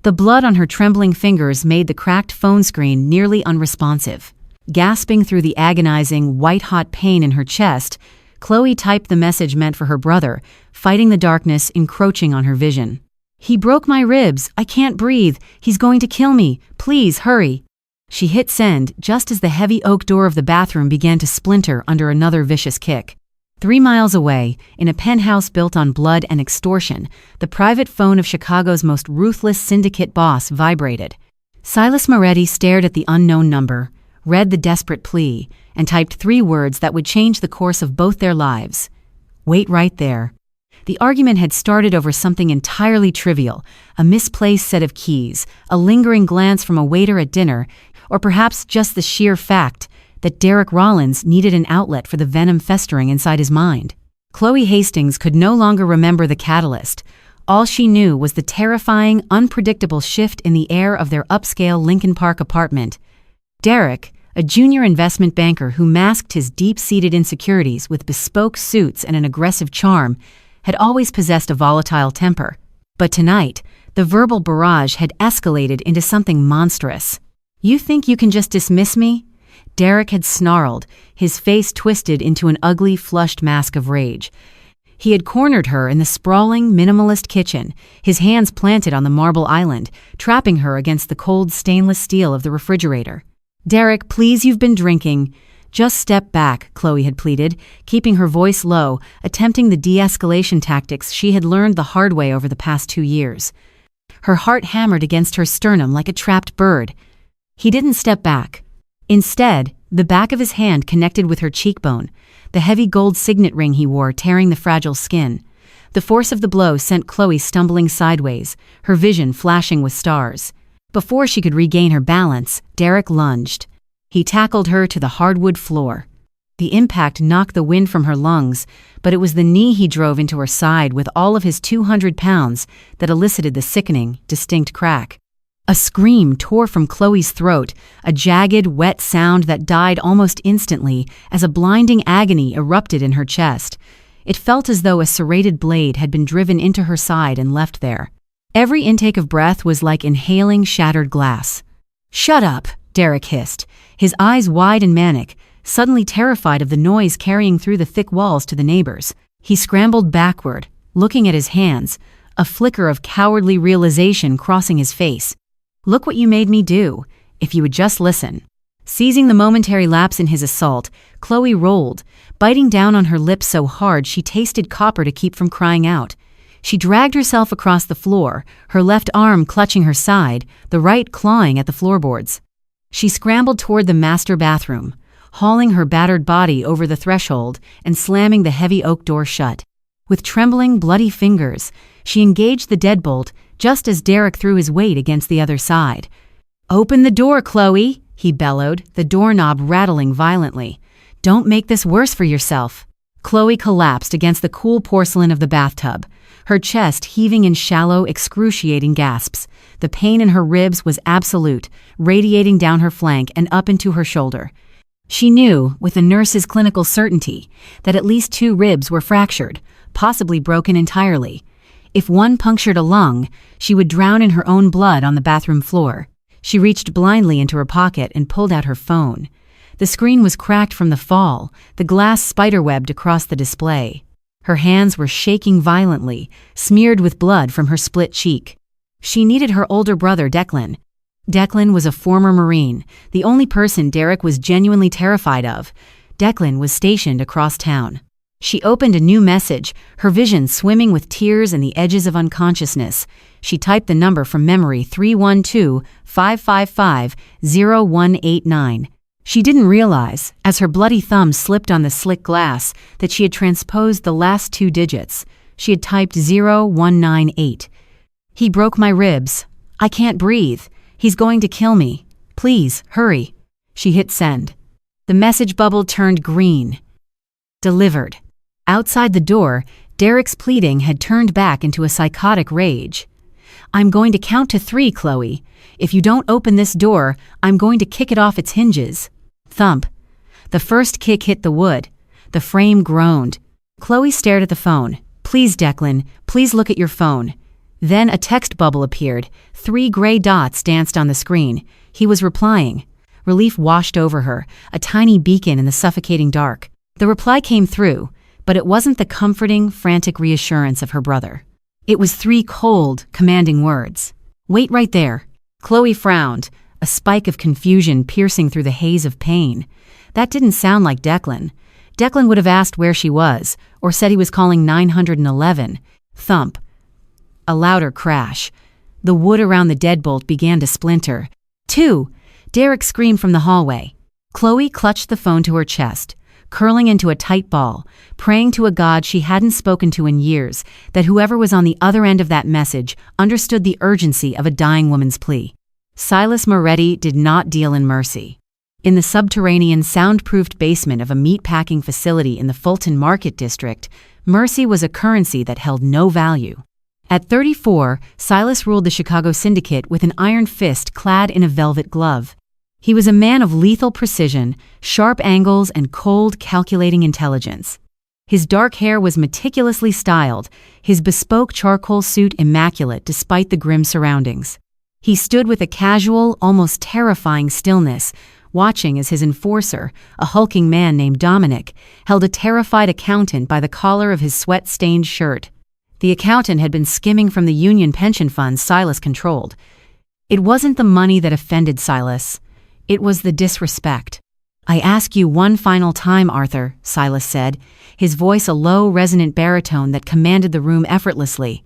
The blood on her trembling fingers made the cracked phone screen nearly unresponsive. Gasping through the agonizing, white-hot pain in her chest, Chloe typed the message meant for her brother, fighting the darkness encroaching on her vision. "He broke my ribs. I can't breathe. He's going to kill me. Please, hurry." She hit send just as the heavy oak door of the bathroom began to splinter under another vicious kick. 3 miles away, in a penthouse built on blood and extortion, the private phone of Chicago's most ruthless syndicate boss vibrated. Silas Moretti stared at the unknown number, read the desperate plea, and typed 3 words that would change the course of both their lives. "Wait right there." The argument had started over something entirely trivial, a misplaced set of keys, a lingering glance from a waiter at dinner, or perhaps just the sheer fact that Derek Rollins needed an outlet for the venom festering inside his mind. Chloe Hastings could no longer remember the catalyst. All she knew was the terrifying, unpredictable shift in the air of their upscale Lincoln Park apartment. Derek, a junior investment banker who masked his deep-seated insecurities with bespoke suits and an aggressive charm, had always possessed a volatile temper. But tonight, the verbal barrage had escalated into something monstrous. "You think you can just dismiss me?" Derek had snarled, his face twisted into an ugly, flushed mask of rage. He had cornered her in the sprawling, minimalist kitchen, his hands planted on the marble island, trapping her against the cold stainless steel of the refrigerator. "Derek, please, you've been drinking." "Just step back," Chloe had pleaded, keeping her voice low, attempting the de-escalation tactics she had learned the hard way over the past 2 years. Her heart hammered against her sternum like a trapped bird. He didn't step back. Instead, the back of his hand connected with her cheekbone, the heavy gold signet ring he wore tearing the fragile skin. The force of the blow sent Chloe stumbling sideways, her vision flashing with stars. Before she could regain her balance, Derek lunged. He tackled her to the hardwood floor. The impact knocked the wind from her lungs, but it was the knee he drove into her side with all of his 200 pounds that elicited the sickening, distinct crack. A scream tore from Chloe's throat, a jagged, wet sound that died almost instantly as a blinding agony erupted in her chest. It felt as though a serrated blade had been driven into her side and left there. Every intake of breath was like inhaling shattered glass. "Shut up," Derek hissed, his eyes wide and manic, suddenly terrified of the noise carrying through the thick walls to the neighbors. He scrambled backward, looking at his hands, a flicker of cowardly realization crossing his face. "Look what you made me do. If you would just listen." Seizing the momentary lapse in his assault, Chloe rolled, biting down on her lips so hard she tasted copper to keep from crying out. She dragged herself across the floor, her left arm clutching her side, the right clawing at the floorboards. She scrambled toward the master bathroom, hauling her battered body over the threshold and slamming the heavy oak door shut. With trembling, bloody fingers, she engaged the deadbolt just as Derek threw his weight against the other side. "Open the door, Chloe," he bellowed, the doorknob rattling violently. "Don't make this worse for yourself." Chloe collapsed against the cool porcelain of the bathtub, her chest heaving in shallow, excruciating gasps. The pain in her ribs was absolute, radiating down her flank and up into her shoulder. She knew, with a nurse's clinical certainty, that at least 2 ribs were fractured, possibly broken entirely. If one punctured a lung, she would drown in her own blood on the bathroom floor. She reached blindly into her pocket and pulled out her phone. The screen was cracked from the fall, the glass spiderwebbed across the display. Her hands were shaking violently, smeared with blood from her split cheek. She needed her older brother, Declan. Declan was a former Marine, the only person Derek was genuinely terrified of. Declan was stationed across town. She opened a new message, her vision swimming with tears and the edges of unconsciousness. She typed the number from memory, 312-555-0189. She didn't realize, as her bloody thumb slipped on the slick glass, that she had transposed the last 2 digits. She had typed 0198. "He broke my ribs. I can't breathe. He's going to kill me. Please, hurry." She hit send. The message bubble turned green. Delivered. Outside the door, Derek's pleading had turned back into a psychotic rage. "I'm going to count to 3, Chloe. If you don't open this door, I'm going to kick it off its hinges." Thump. The first kick hit the wood. The frame groaned. Chloe stared at the phone. "Please, Declan, please look at your phone." Then a text bubble appeared. 3 gray dots danced on the screen. He was replying. Relief washed over her, a tiny beacon in the suffocating dark. The reply came through, but it wasn't the comforting, frantic reassurance of her brother. It was 3 cold, commanding words. "Wait right there." Chloe frowned, a spike of confusion piercing through the haze of pain. That didn't sound like Declan. Declan would have asked where she was, or said he was calling 911. Thump. A louder crash. The wood around the deadbolt began to splinter. 2. Derek screamed from the hallway. Chloe clutched the phone to her chest, curling into a tight ball, praying to a God she hadn't spoken to in years, that whoever was on the other end of that message understood the urgency of a dying woman's plea. Silas Moretti did not deal in mercy. In the subterranean, soundproofed basement of a meatpacking facility in the Fulton Market District, mercy was a currency that held no value. At 34, Silas ruled the Chicago syndicate with an iron fist clad in a velvet glove. He was a man of lethal precision, sharp angles, and cold, calculating intelligence. His dark hair was meticulously styled, his bespoke charcoal suit immaculate despite the grim surroundings. He stood with a casual, almost terrifying stillness, watching as his enforcer, a hulking man named Dominic, held a terrified accountant by the collar of his sweat-stained shirt. The accountant had been skimming from the union pension funds Silas controlled. It wasn't the money that offended Silas. It was the disrespect. "I ask you one final time, Arthur," Silas said, his voice a low, resonant baritone that commanded the room effortlessly.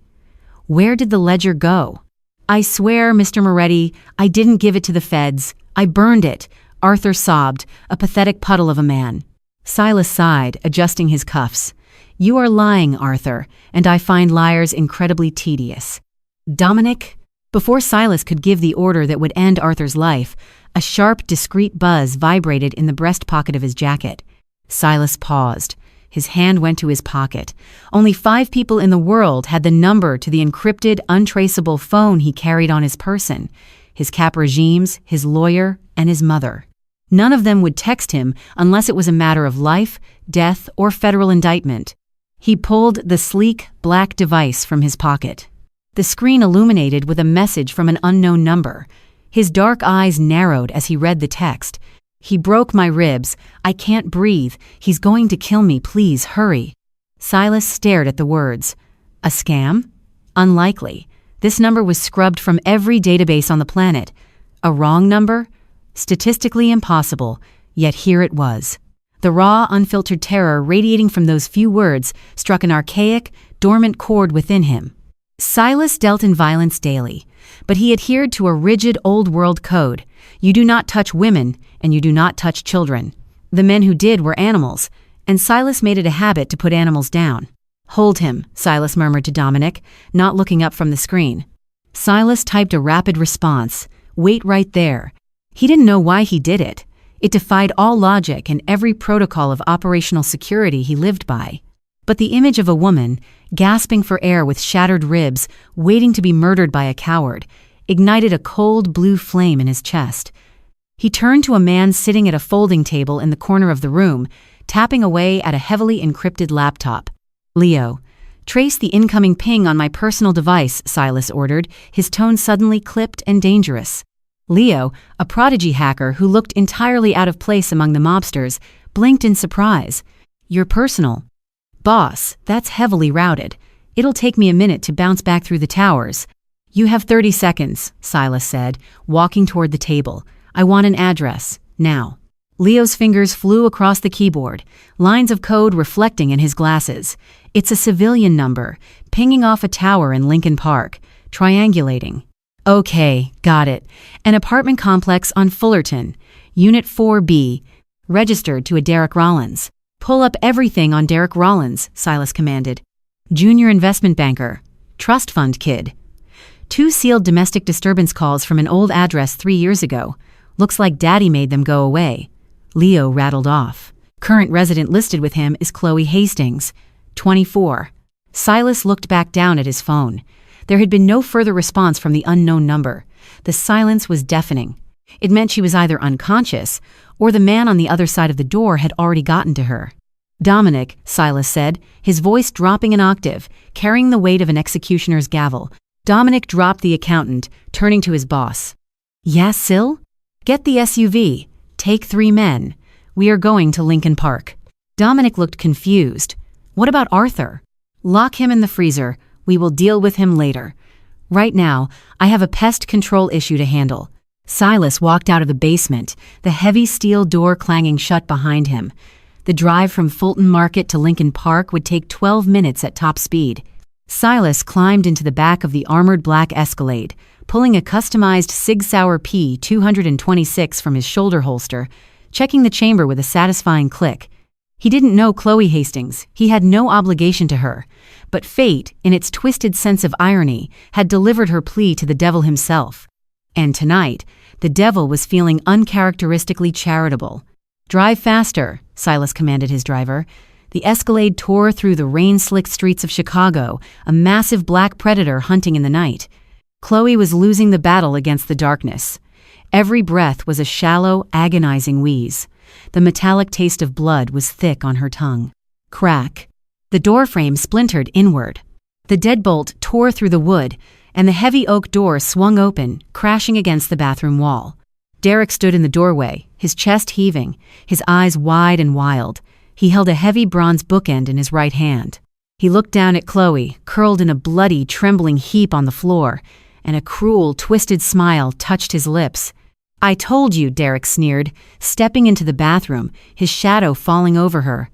"Where did the ledger go?" "I swear, Mr. Moretti, I didn't give it to the feds. I burned it," Arthur sobbed, a pathetic puddle of a man. Silas sighed, adjusting his cuffs. "You are lying, Arthur, and I find liars incredibly tedious." "Dominic?" Before Silas could give the order that would end Arthur's life, a sharp, discreet buzz vibrated in the breast pocket of his jacket. Silas paused. His hand went to his pocket. Only 5 people in the world had the number to the encrypted, untraceable phone he carried on his person: his cap regimes, his lawyer, and his mother. None of them would text him unless it was a matter of life, death, or federal indictment. He pulled the sleek, black device from his pocket. The screen illuminated with a message from an unknown number. His dark eyes narrowed as he read the text. "He broke my ribs. I can't breathe. He's going to kill me. Please, hurry." Silas stared at the words. A scam? Unlikely. This number was scrubbed from every database on the planet. A wrong number? Statistically impossible, yet here it was. The raw, unfiltered terror radiating from those few words struck an archaic, dormant chord within him. Silas dealt in violence daily, but he adhered to a rigid old-world code. You do not touch women, and you do not touch children. The men who did were animals, and Silas made it a habit to put animals down. "Hold him," Silas murmured to Dominic, not looking up from the screen. Silas typed a rapid response. "Wait right there." He didn't know why he did it. It defied all logic and every protocol of operational security he lived by. But the image of a woman, gasping for air with shattered ribs, waiting to be murdered by a coward, ignited a cold blue flame in his chest. He turned to a man sitting at a folding table in the corner of the room, tapping away at a heavily encrypted laptop. "Leo, trace the incoming ping on my personal device," Silas ordered, his tone suddenly clipped and dangerous. Leo, a prodigy hacker who looked entirely out of place among the mobsters, blinked in surprise. "Your personal?" "Boss, that's heavily routed. It'll take me a minute to bounce back through the towers." "You have 30 seconds, Silas said, walking toward the table. "I want an address, now." Leo's fingers flew across the keyboard, lines of code reflecting in his glasses. "It's a civilian number, pinging off a tower in Lincoln Park, triangulating." "Okay, got it. An apartment complex on Fullerton, Unit 4B, registered to a Derek Rollins." "Pull up everything on Derek Rollins," Silas commanded. "Junior investment banker. Trust fund kid. 2 sealed domestic disturbance calls from an old address 3 years ago. Looks like Daddy made them go away." Leo rattled off. "Current resident listed with him is Chloe Hastings, 24. Silas looked back down at his phone. There had been no further response from the unknown number. The silence was deafening. It meant she was either unconscious, or the man on the other side of the door had already gotten to her. "Dominic," Silas said, his voice dropping an octave, carrying the weight of an executioner's gavel. Dominic dropped the accountant, turning to his boss. Yes, Sil? Get the SUV. Take 3 men. We are going to Lincoln Park. Dominic looked confused. What about Arthur? Lock him in the freezer. We will deal with him later. Right now, I have a pest control issue to handle. Silas walked out of the basement, the heavy steel door clanging shut behind him. The drive from Fulton Market to Lincoln Park would take 12 minutes at top speed. Silas climbed into the back of the armored black Escalade, pulling a customized Sig Sauer P226 from his shoulder holster, checking the chamber with a satisfying click. He didn't know Chloe Hastings, he had no obligation to her, but fate, in its twisted sense of irony, had delivered her plea to the devil himself. And tonight, the devil was feeling uncharacteristically charitable. Drive faster, Silas commanded his driver. The Escalade tore through the rain-slicked streets of Chicago, a massive black predator hunting in the night. Chloe was losing the battle against the darkness. Every breath was a shallow, agonizing wheeze. The metallic taste of blood was thick on her tongue. Crack. The doorframe splintered inward. The deadbolt tore through the wood, and the heavy oak door swung open, crashing against the bathroom wall. Derek stood in the doorway, his chest heaving, his eyes wide and wild. He held a heavy bronze bookend in his right hand. He looked down at Chloe, curled in a bloody, trembling heap on the floor, and a cruel, twisted smile touched his lips. I told you, Derek sneered, stepping into the bathroom, his shadow falling over her.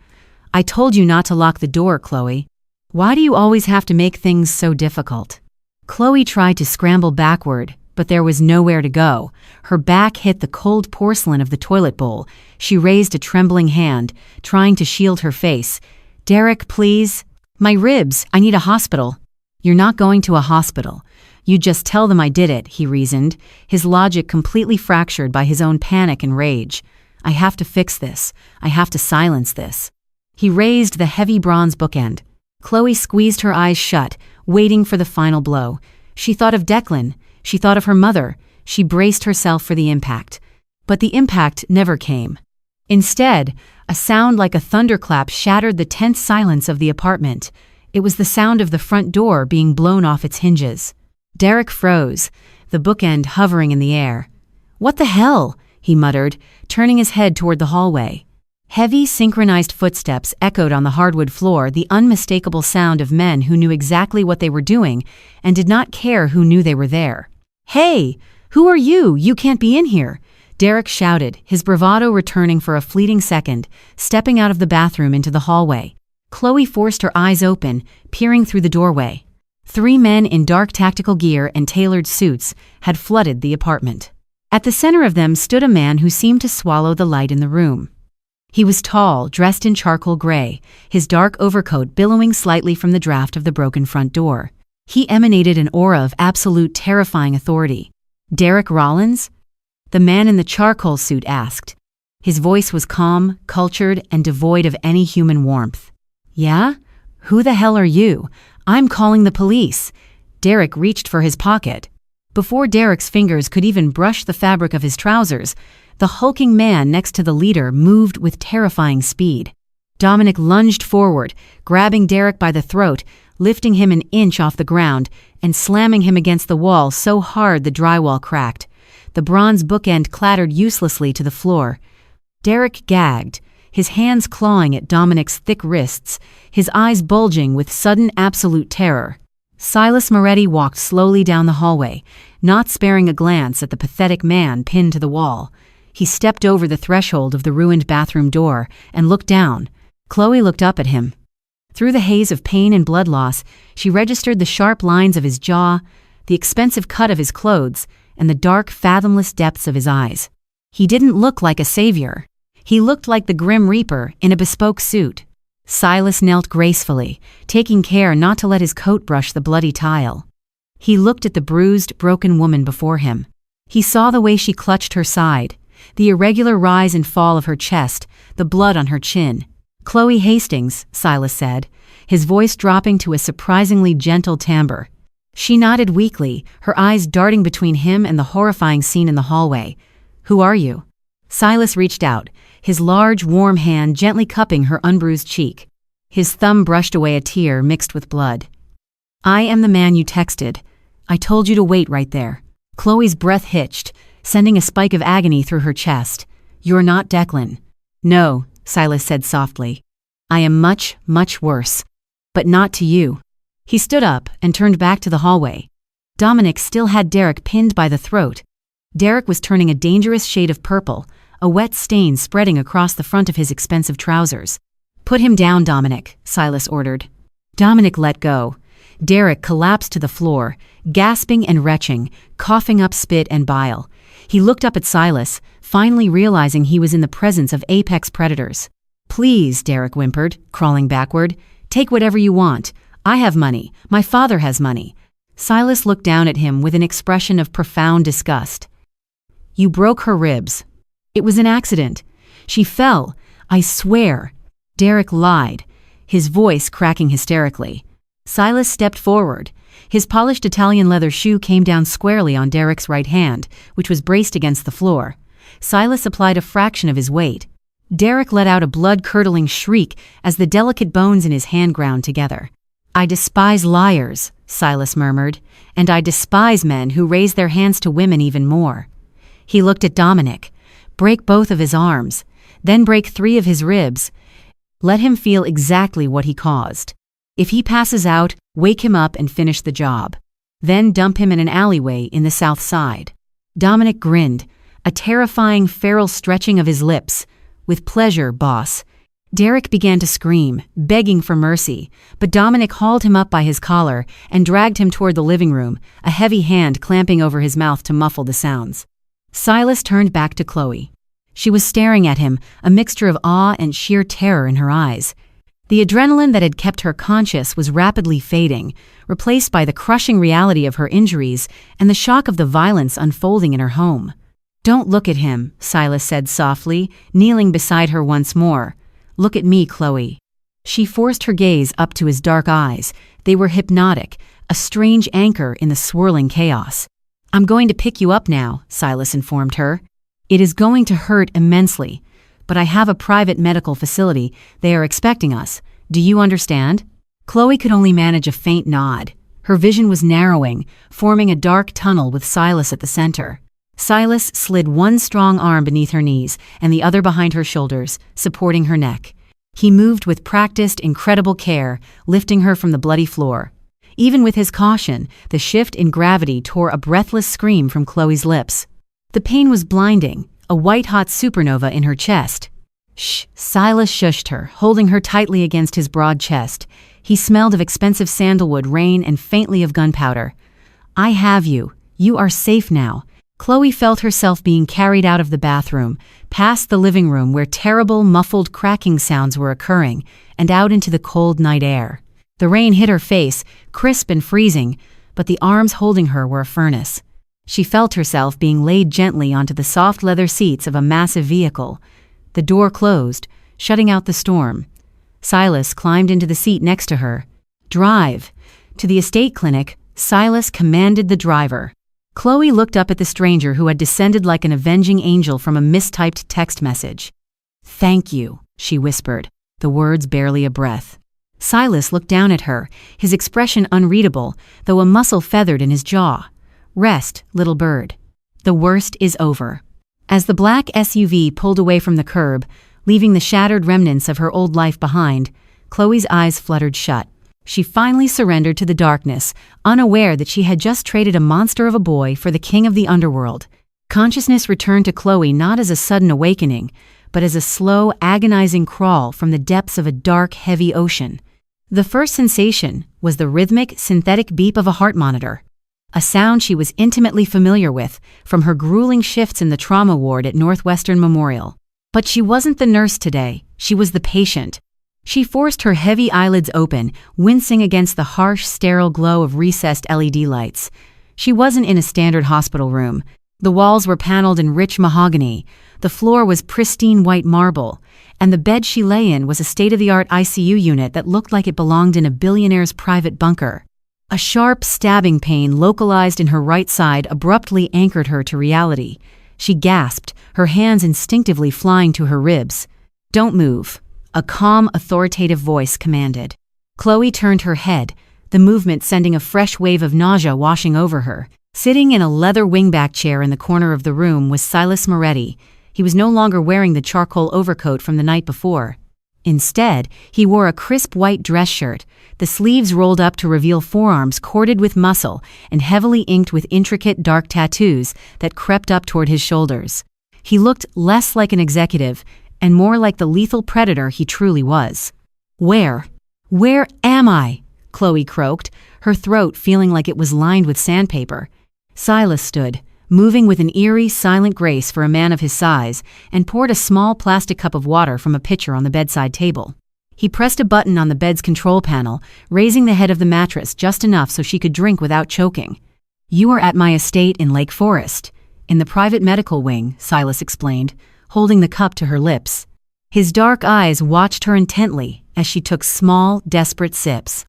I told you not to lock the door, Chloe. Why do you always have to make things so difficult? Chloe tried to scramble backward, but there was nowhere to go. Her back hit the cold porcelain of the toilet bowl. She raised a trembling hand, trying to shield her face. Derek, please. My ribs, I need a hospital. You're not going to a hospital. You just tell them I did it, he reasoned, his logic completely fractured by his own panic and rage. I have to fix this. I have to silence this. He raised the heavy bronze bookend. Chloe squeezed her eyes shut, waiting for the final blow. She thought of Declan. She thought of her mother. She braced herself for the impact. But the impact never came. Instead, a sound like a thunderclap shattered the tense silence of the apartment. It was the sound of the front door being blown off its hinges. Derek froze, the bookend hovering in the air. What the hell? He muttered, turning his head toward the hallway. Heavy, synchronized footsteps echoed on the hardwood floor, the unmistakable sound of men who knew exactly what they were doing and did not care who knew they were there. Hey, who are you? You can't be in here, Derek shouted, his bravado returning for a fleeting second, stepping out of the bathroom into the hallway. Chloe forced her eyes open, peering through the doorway. 3 men in dark tactical gear and tailored suits had flooded the apartment. At the center of them stood a man who seemed to swallow the light in the room. He was tall, dressed in charcoal gray, his dark overcoat billowing slightly from the draft of the broken front door. He emanated an aura of absolute terrifying authority. Derek Rollins? The man in the charcoal suit asked. His voice was calm, cultured, and devoid of any human warmth. Yeah? Who the hell are you? I'm calling the police. Derek reached for his pocket. Before Derek's fingers could even brush the fabric of his trousers, the hulking man next to the leader moved with terrifying speed. Dominic lunged forward, grabbing Derek by the throat, lifting him an inch off the ground, and slamming him against the wall so hard the drywall cracked. The bronze bookend clattered uselessly to the floor. Derek gagged, his hands clawing at Dominic's thick wrists, his eyes bulging with sudden absolute terror. Silas Moretti walked slowly down the hallway, not sparing a glance at the pathetic man pinned to the wall. He stepped over the threshold of the ruined bathroom door and looked down. Chloe looked up at him. Through the haze of pain and blood loss, she registered the sharp lines of his jaw, the expensive cut of his clothes, and the dark, fathomless depths of his eyes. He didn't look like a savior. He looked like the Grim Reaper in a bespoke suit. Silas knelt gracefully, taking care not to let his coat brush the bloody tile. He looked at the bruised, broken woman before him. He saw the way she clutched her side, the irregular rise and fall of her chest, the blood on her chin. Chloe Hastings, Silas said, his voice dropping to a surprisingly gentle timbre. She nodded weakly, her eyes darting between him and the horrifying scene in the hallway. Who are you? Silas reached out, his large, warm hand gently cupping her unbruised cheek. His thumb brushed away a tear mixed with blood. I am the man you texted. I told you to wait right there. Chloe's breath hitched, sending a spike of agony through her chest. You're not Declan. No, Silas said softly. I am much, much worse. But not to you. He stood up and turned back to the hallway. Dominic still had Derek pinned by the throat. Derek was turning a dangerous shade of purple, a wet stain spreading across the front of his expensive trousers. Put him down, Dominic, Silas ordered. Dominic let go. Derek collapsed to the floor, gasping and retching, coughing up spit and bile. He looked up at Silas, finally realizing he was in the presence of apex predators. Please, Derek whimpered, crawling backward. Take whatever you want. I have money. My father has money. Silas looked down at him with an expression of profound disgust. You broke her ribs. It was an accident. She fell. I swear. Derek lied, his voice cracking hysterically. Silas stepped forward. His polished Italian leather shoe came down squarely on Derek's right hand, which was braced against the floor. Silas applied a fraction of his weight. Derek let out a blood-curdling shriek as the delicate bones in his hand ground together. I despise liars, Silas murmured, and I despise men who raise their hands to women even more. He looked at Dominic. Break both of his arms, then break 3 of his ribs. Let him feel exactly what he caused. If he passes out, wake him up and finish the job. Then dump him in an alleyway in the south side. Dominic grinned, a terrifying feral stretching of his lips. With pleasure, boss. Derek began to scream, begging for mercy, but Dominic hauled him up by his collar and dragged him toward the living room, a heavy hand clamping over his mouth to muffle the sounds. Silas turned back to Chloe. She was staring at him, a mixture of awe and sheer terror in her eyes. The adrenaline that had kept her conscious was rapidly fading, replaced by the crushing reality of her injuries and the shock of the violence unfolding in her home. Don't look at him, Silas said softly, kneeling beside her once more. Look at me, Chloe. She forced her gaze up to his dark eyes. They were hypnotic, a strange anchor in the swirling chaos. I'm going to pick you up now, Silas informed her. It is going to hurt immensely, but I have a private medical facility. They are expecting us. Do you understand? Chloe could only manage a faint nod. Her vision was narrowing, forming a dark tunnel with Silas at the center. Silas slid one strong arm beneath her knees and the other behind her shoulders, supporting her neck. He moved with practiced, incredible care, lifting her from the bloody floor. Even with his caution, the shift in gravity tore a breathless scream from Chloe's lips. The pain was blinding, a white-hot supernova in her chest. Shh, Silas shushed her, holding her tightly against his broad chest. He smelled of expensive sandalwood, rain, and faintly of gunpowder. I have you. You are safe now. Chloe felt herself being carried out of the bathroom, past the living room where terrible, muffled cracking sounds were occurring, and out into the cold night air. The rain hit her face, crisp and freezing, but the arms holding her were a furnace. She felt herself being laid gently onto the soft leather seats of a massive vehicle. The door closed, shutting out the storm. Silas climbed into the seat next to her. Drive. To the estate clinic, Silas commanded the driver. Chloe looked up at the stranger who had descended like an avenging angel from a mistyped text message. Thank you, she whispered, the words barely a breath. Silas looked down at her, his expression unreadable, though a muscle feathered in his jaw. Rest, little bird. The worst is over. As the black SUV pulled away from the curb, leaving the shattered remnants of her old life behind, Chloe's eyes fluttered shut. She finally surrendered to the darkness, unaware that she had just traded a monster of a boy for the king of the underworld. Consciousness returned to Chloe not as a sudden awakening, but as a slow, agonizing crawl from the depths of a dark, heavy ocean. The first sensation was the rhythmic, synthetic beep of a heart monitor, a sound she was intimately familiar with from her grueling shifts in the trauma ward at Northwestern Memorial. But she wasn't the nurse today, she was the patient. She forced her heavy eyelids open, wincing against the harsh, sterile glow of recessed LED lights. She wasn't in a standard hospital room. The walls were paneled in rich mahogany, the floor was pristine white marble, and the bed she lay in was a state-of-the-art ICU unit that looked like it belonged in a billionaire's private bunker. A sharp, stabbing pain localized in her right side abruptly anchored her to reality. She gasped, her hands instinctively flying to her ribs. Don't move. A calm, authoritative voice commanded. Chloe turned her head, the movement sending a fresh wave of nausea washing over her. Sitting in a leather wingback chair in the corner of the room was Silas Moretti. He was no longer wearing the charcoal overcoat from the night before. Instead, he wore a crisp white dress shirt, the sleeves rolled up to reveal forearms corded with muscle and heavily inked with intricate dark tattoos that crept up toward his shoulders. He looked less like an executive and more like the lethal predator he truly was. Where am I?" Chloe croaked, her throat feeling like it was lined with sandpaper. Silas stood, moving with an eerie, silent grace for a man of his size, and poured a small plastic cup of water from a pitcher on the bedside table. He pressed a button on the bed's control panel, raising the head of the mattress just enough so she could drink without choking. "You are at my estate in Lake Forest, in the private medical wing," Silas explained, holding the cup to her lips. His dark eyes watched her intently as she took small, desperate sips.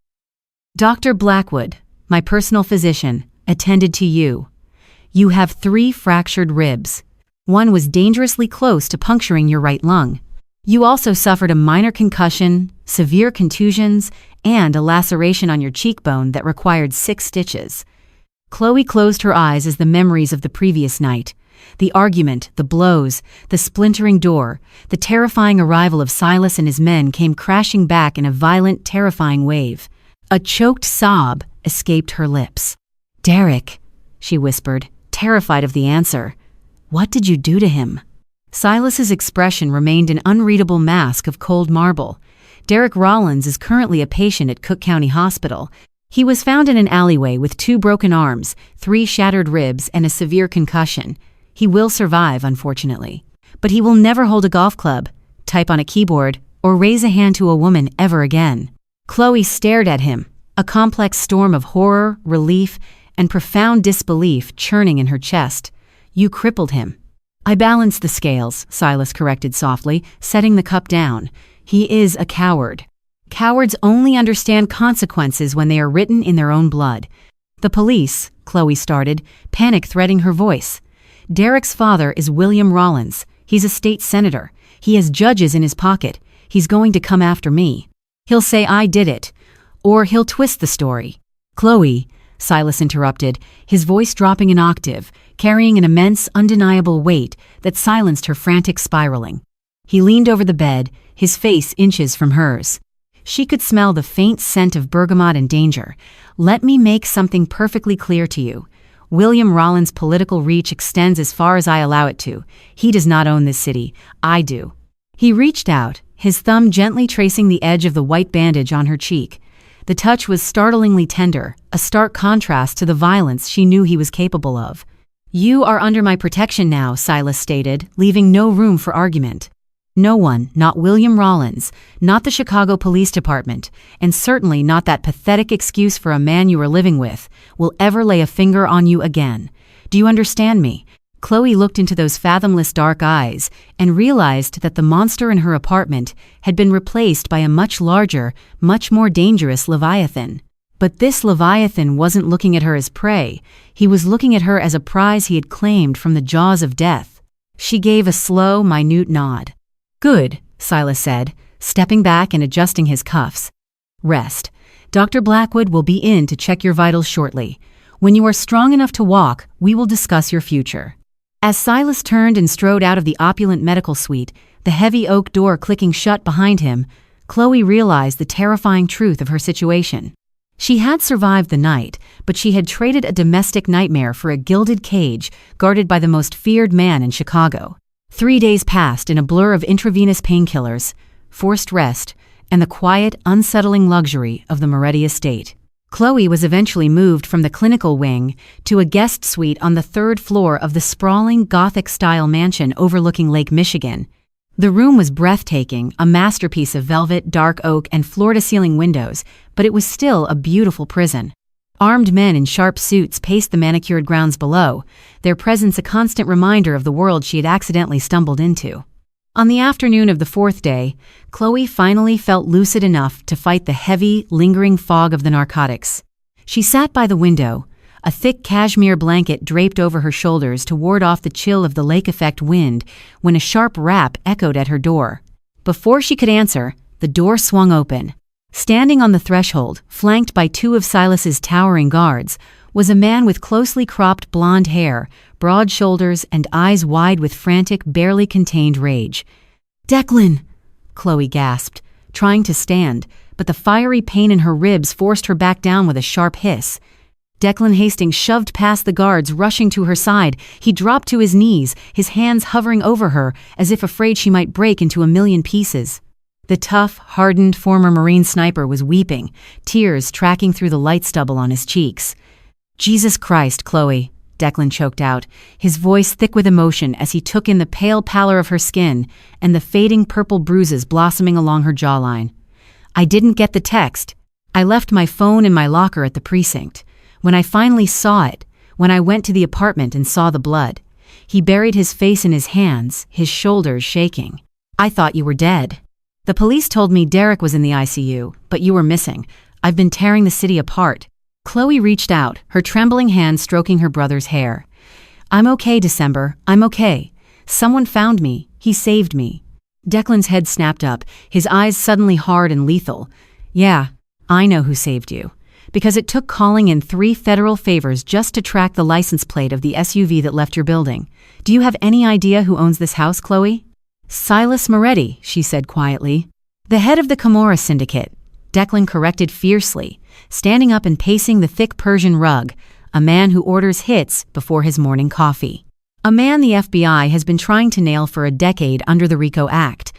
"Dr. Blackwood, my personal physician, attended to you. You have 3 fractured ribs. One was dangerously close to puncturing your right lung. You also suffered a minor concussion, severe contusions, and a laceration on your cheekbone that required 6 stitches." Chloe closed her eyes as the memories of the previous night, the argument, the blows, the splintering door, the terrifying arrival of Silas and his men came crashing back in a violent, terrifying wave. A choked sob escaped her lips. "Derek," she whispered, terrified of the answer. "What did you do to him?" Silas's expression remained an unreadable mask of cold marble. Derek Rollins is currently a patient at Cook County Hospital. He was found in an alleyway with 2 broken arms, 3 shattered ribs, and a severe concussion. He will survive, unfortunately. But he will never hold a golf club, type on a keyboard, or raise a hand to a woman ever again. Chloe stared at him, a complex storm of horror, relief, and profound disbelief churning in her chest. "You crippled him." "I balanced the scales," Silas corrected softly, setting the cup down. "He is a coward. Cowards only understand consequences when they are written in their own blood." "The police," Chloe started, panic threading her voice. "Derek's father is William Rollins. He's a state senator. He has judges in his pocket. He's going to come after me. He'll say I did it. Or he'll twist the story." "Chloe," Silas interrupted, his voice dropping an octave, carrying an immense, undeniable weight that silenced her frantic spiraling. He leaned over the bed, his face inches from hers. She could smell the faint scent of bergamot and danger. "Let me make something perfectly clear to you. William Rollins' political reach extends as far as I allow it to. He does not own this city. I do." He reached out, his thumb gently tracing the edge of the white bandage on her cheek. The touch was startlingly tender, a stark contrast to the violence she knew he was capable of. "You are under my protection now," Silas stated, leaving no room for argument. "No one, not William Rollins, not the Chicago Police Department, and certainly not that pathetic excuse for a man you are living with, will ever lay a finger on you again. Do you understand me?" Chloe looked into those fathomless dark eyes and realized that the monster in her apartment had been replaced by a much larger, much more dangerous Leviathan. But this Leviathan wasn't looking at her as prey. He was looking at her as a prize he had claimed from the jaws of death. She gave a slow, minute nod. "Good," Silas said, stepping back and adjusting his cuffs. "Rest. Dr. Blackwood will be in to check your vitals shortly. When you are strong enough to walk, we will discuss your future." As Silas turned and strode out of the opulent medical suite, the heavy oak door clicking shut behind him, Chloe realized the terrifying truth of her situation. She had survived the night, but she had traded a domestic nightmare for a gilded cage guarded by the most feared man in Chicago. 3 days passed in a blur of intravenous painkillers, forced rest, and the quiet, unsettling luxury of the Moretti estate. Chloe was eventually moved from the clinical wing to a guest suite on the 3rd floor of the sprawling Gothic-style mansion overlooking Lake Michigan. The room was breathtaking, a masterpiece of velvet, dark oak, and floor-to-ceiling windows, but it was still a beautiful prison. Armed men in sharp suits paced the manicured grounds below, their presence a constant reminder of the world she had accidentally stumbled into. On the afternoon of the 4th day, Chloe finally felt lucid enough to fight the heavy, lingering fog of the narcotics. She sat by the window, a thick cashmere blanket draped over her shoulders to ward off the chill of the lake-effect wind, when a sharp rap echoed at her door. Before she could answer, the door swung open. Standing on the threshold, flanked by two of Silas's towering guards, was a man with closely cropped blonde hair, broad shoulders, and eyes wide with frantic, barely contained rage. "Declan!" Chloe gasped, trying to stand, but the fiery pain in her ribs forced her back down with a sharp hiss. Declan Hastings shoved past the guards, rushing to her side. He dropped to his knees, his hands hovering over her, as if afraid she might break into a million pieces. The tough, hardened former Marine sniper was weeping, tears tracking through the light stubble on his cheeks. "Jesus Christ, Chloe," Declan choked out, his voice thick with emotion as he took in the pale pallor of her skin and the fading purple bruises blossoming along her jawline. "I didn't get the text. I left my phone in my locker at the precinct. When I finally saw it, when I went to the apartment and saw the blood." He buried his face in his hands, his shoulders shaking. "I thought you were dead. The police told me Derek was in the ICU, but you were missing. I've been tearing the city apart." Chloe reached out, her trembling hand stroking her brother's hair. "I'm okay, December. I'm okay. Someone found me. He saved me." Declan's head snapped up, his eyes suddenly hard and lethal. "Yeah, I know who saved you. Because it took calling in 3 federal favors just to track the license plate of the SUV that left your building. Do you have any idea who owns this house, Chloe?" "Silas Moretti," she said quietly. "The head of the Camorra Syndicate," Declan corrected fiercely, standing up and pacing the thick Persian rug, a man who orders hits before his morning coffee. A man the FBI has been trying to nail for a decade under the RICO Act.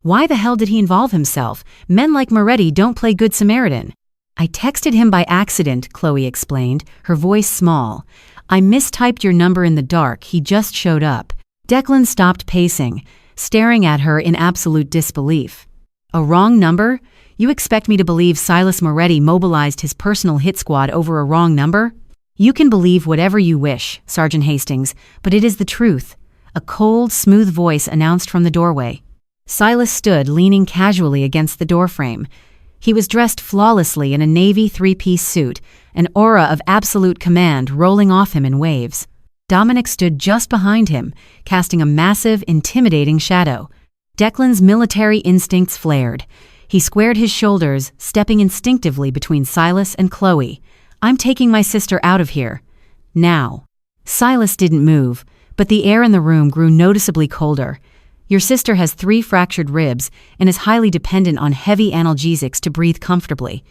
Why the hell did he involve himself? Men like Moretti don't play Good Samaritan. "I texted him by accident," Chloe explained, her voice small. "I mistyped your number in the dark. He just showed up." Declan stopped pacing, staring at her in absolute disbelief. "A wrong number? You expect me to believe Silas Moretti mobilized his personal hit squad over a wrong number?" "You can believe whatever you wish, Sergeant Hastings, but it is the truth," a cold, smooth voice announced from the doorway. Silas stood leaning casually against the doorframe. He was dressed flawlessly in a navy 3-piece suit, an aura of absolute command rolling off him in waves. Dominic stood just behind him, casting a massive, intimidating shadow. Declan's military instincts flared. He squared his shoulders, stepping instinctively between Silas and Chloe. "I'm taking my sister out of here. Now." Silas didn't move, but the air in the room grew noticeably colder. "Your sister has 3 fractured ribs and is highly dependent on heavy analgesics to breathe comfortably.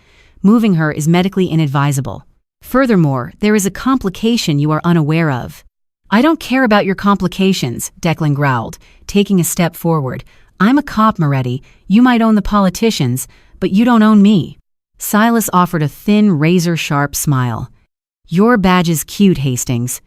Moving her is medically inadvisable. Furthermore, there is a complication you are unaware of." "I don't care about your complications," Declan growled, taking a step forward. "I'm a cop, Moretti. You might own the politicians, but you don't own me." Silas offered a thin, razor-sharp smile. "Your badge is cute, Hastings.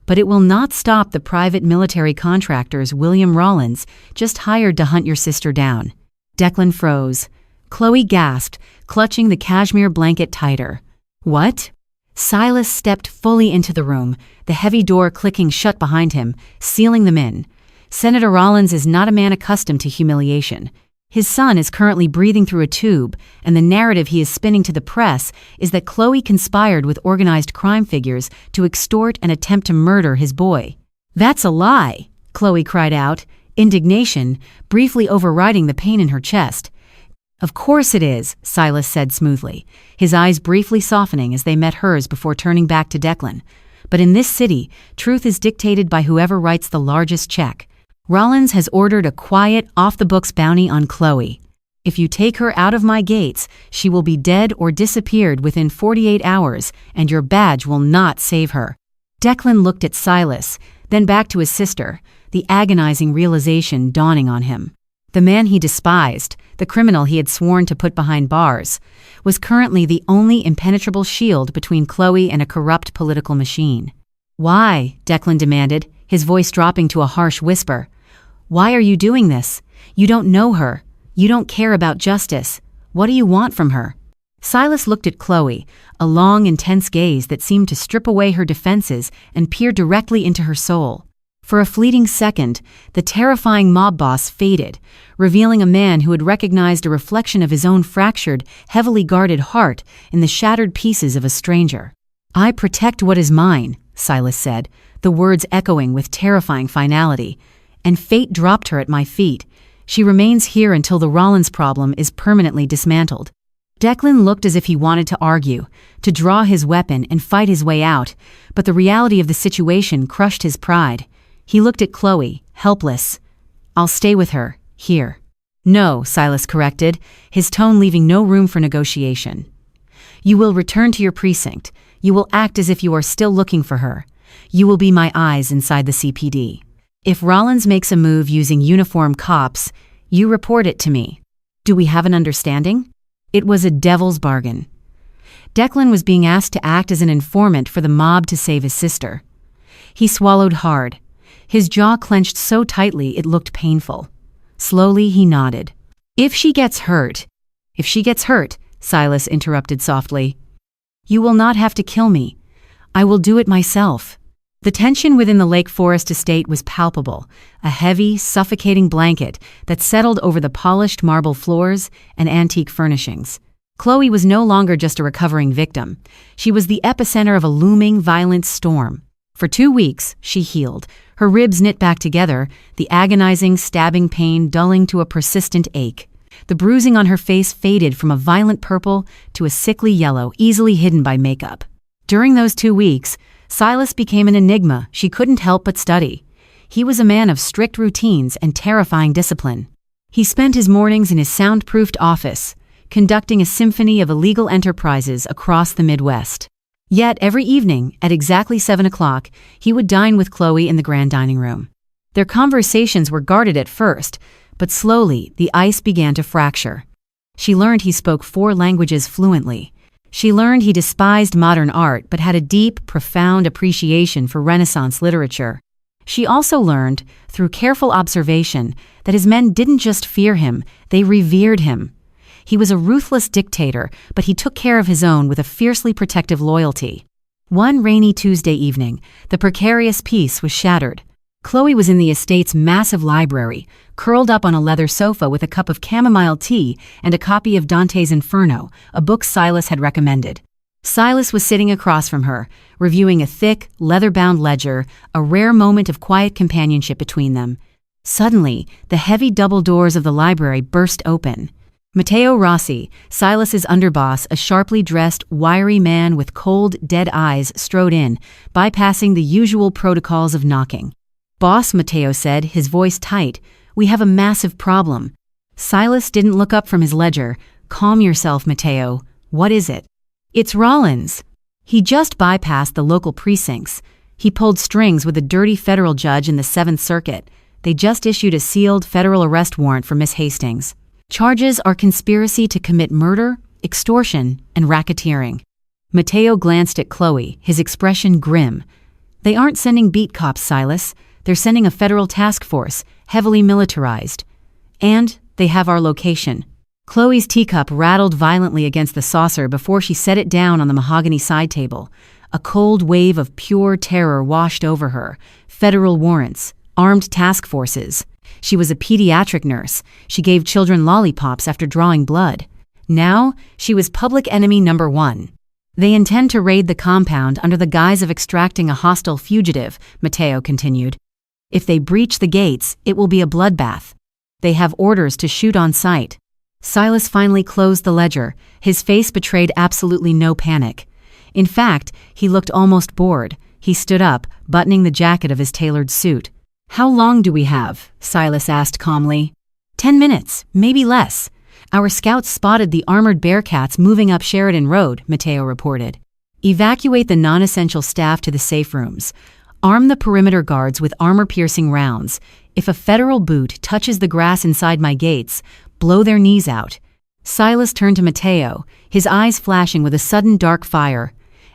But it will not stop the private military contractors William Rollins just hired to hunt your sister down." Declan froze. Chloe gasped, clutching the cashmere blanket tighter. "What?" Silas stepped fully into the room, the heavy door clicking shut behind him, sealing them in. Senator Rollins is not a man accustomed to humiliation. His son is currently breathing through a tube, and the narrative he is spinning to the press is that Chloe conspired with organized crime figures to extort and attempt to murder his boy. "That's a lie," Chloe cried out, indignation briefly overriding the pain in her chest. "Of course it is," Silas said smoothly, his eyes briefly softening as they met hers before turning back to Declan. "But in this city, truth is dictated by whoever writes the largest check. Rollins has ordered a quiet, off-the-books bounty on Chloe. If you take her out of my gates, she will be dead or disappeared within 48 hours, and your badge will not save her." Declan looked at Silas, then back to his sister, the agonizing realization dawning on him. The man he despised, the criminal he had sworn to put behind bars, was currently the only impenetrable shield between Chloe and a corrupt political machine. "Why?" Declan demanded, his voice dropping to a harsh whisper. "Why are you doing this? You don't know her. You don't care about justice. What do you want from her?" Silas looked at Chloe, a long, intense gaze that seemed to strip away her defenses and peer directly into her soul. For a fleeting second, the terrifying mob boss faded, revealing a man who had recognized a reflection of his own fractured, heavily guarded heart in the shattered pieces of a stranger. "I protect what is mine," Silas said, the words echoing with terrifying finality. "And fate dropped her at my feet. She remains here until the Rollins problem is permanently dismantled." Declan looked as if he wanted to argue, to draw his weapon and fight his way out, but the reality of the situation crushed his pride. He looked at Chloe, helpless. "I'll stay with her, here." "No," Silas corrected, his tone leaving no room for negotiation. "You will return to your precinct. You will act as if you are still looking for her. You will be my eyes inside the CPD. If Rollins makes a move using uniformed cops, you report it to me. Do we have an understanding?" It was a devil's bargain. Declan was being asked to act as an informant for the mob to save his sister. He swallowed hard. His jaw clenched so tightly it looked painful. Slowly he nodded. If she gets hurt, Silas interrupted softly. "You will not have to kill me. I will do it myself." The tension within the Lake Forest estate was palpable, a heavy, suffocating blanket that settled over the polished marble floors and antique furnishings. Chloe was no longer just a recovering victim. She was the epicenter of a looming, violent storm. For 2 weeks, she healed, her ribs knit back together, the agonizing, stabbing pain dulling to a persistent ache. The bruising on her face faded from a violent purple to a sickly yellow, easily hidden by makeup. During those 2 weeks, Silas became an enigma she couldn't help but study. He was a man of strict routines and terrifying discipline. He spent his mornings in his soundproofed office, conducting a symphony of illegal enterprises across the Midwest. Yet every evening, at exactly 7 o'clock, he would dine with Chloe in the grand dining room. Their conversations were guarded at first, but slowly the ice began to fracture. She learned he spoke 4 languages fluently. She learned he despised modern art but had a deep, profound appreciation for Renaissance literature. She also learned, through careful observation, that his men didn't just fear him, they revered him. He was a ruthless dictator, but he took care of his own with a fiercely protective loyalty. One rainy Tuesday evening, the precarious peace was shattered. Chloe was in the estate's massive library, curled up on a leather sofa with a cup of chamomile tea and a copy of Dante's Inferno, a book Silas had recommended. Silas was sitting across from her, reviewing a thick, leather-bound ledger, a rare moment of quiet companionship between them. Suddenly, the heavy double doors of the library burst open. Matteo Rossi, Silas's underboss, a sharply dressed, wiry man with cold, dead eyes, strode in, bypassing the usual protocols of knocking. "Boss," Matteo said, his voice tight, "we have a massive problem." Silas didn't look up from his ledger. "Calm yourself, Matteo. What is it?" "It's Rollins." He just bypassed the local precincts. He pulled strings with a dirty federal judge in the 7th Circuit. They just issued a sealed federal arrest warrant for Miss Hastings. Charges are conspiracy to commit murder, extortion, and racketeering. Matteo glanced at Chloe, his expression grim. "They aren't sending beat cops, Silas. They're sending a federal task force, heavily militarized. And they have our location." Chloe's teacup rattled violently against the saucer before she set it down on the mahogany side table. A cold wave of pure terror washed over her. Federal warrants, armed task forces. She was a pediatric nurse. She gave children lollipops after drawing blood. Now, she was public enemy number 1. "They intend to raid the compound under the guise of extracting a hostile fugitive," Matteo continued. "If they breach the gates, it will be a bloodbath. They have orders to shoot on sight." Silas finally closed the ledger. His face betrayed absolutely no panic. In fact, he looked almost bored. He stood up, buttoning the jacket of his tailored suit. "How long do we have?" Silas asked calmly. 10 minutes, maybe less. Our scouts spotted the armored Bearcats moving up Sheridan Road," Matteo reported. "Evacuate the non-essential staff to the safe rooms. Arm the perimeter guards with armor-piercing rounds. If a federal boot touches the grass inside my gates, blow their knees out." Silas turned to Matteo, his eyes flashing with a sudden dark fire.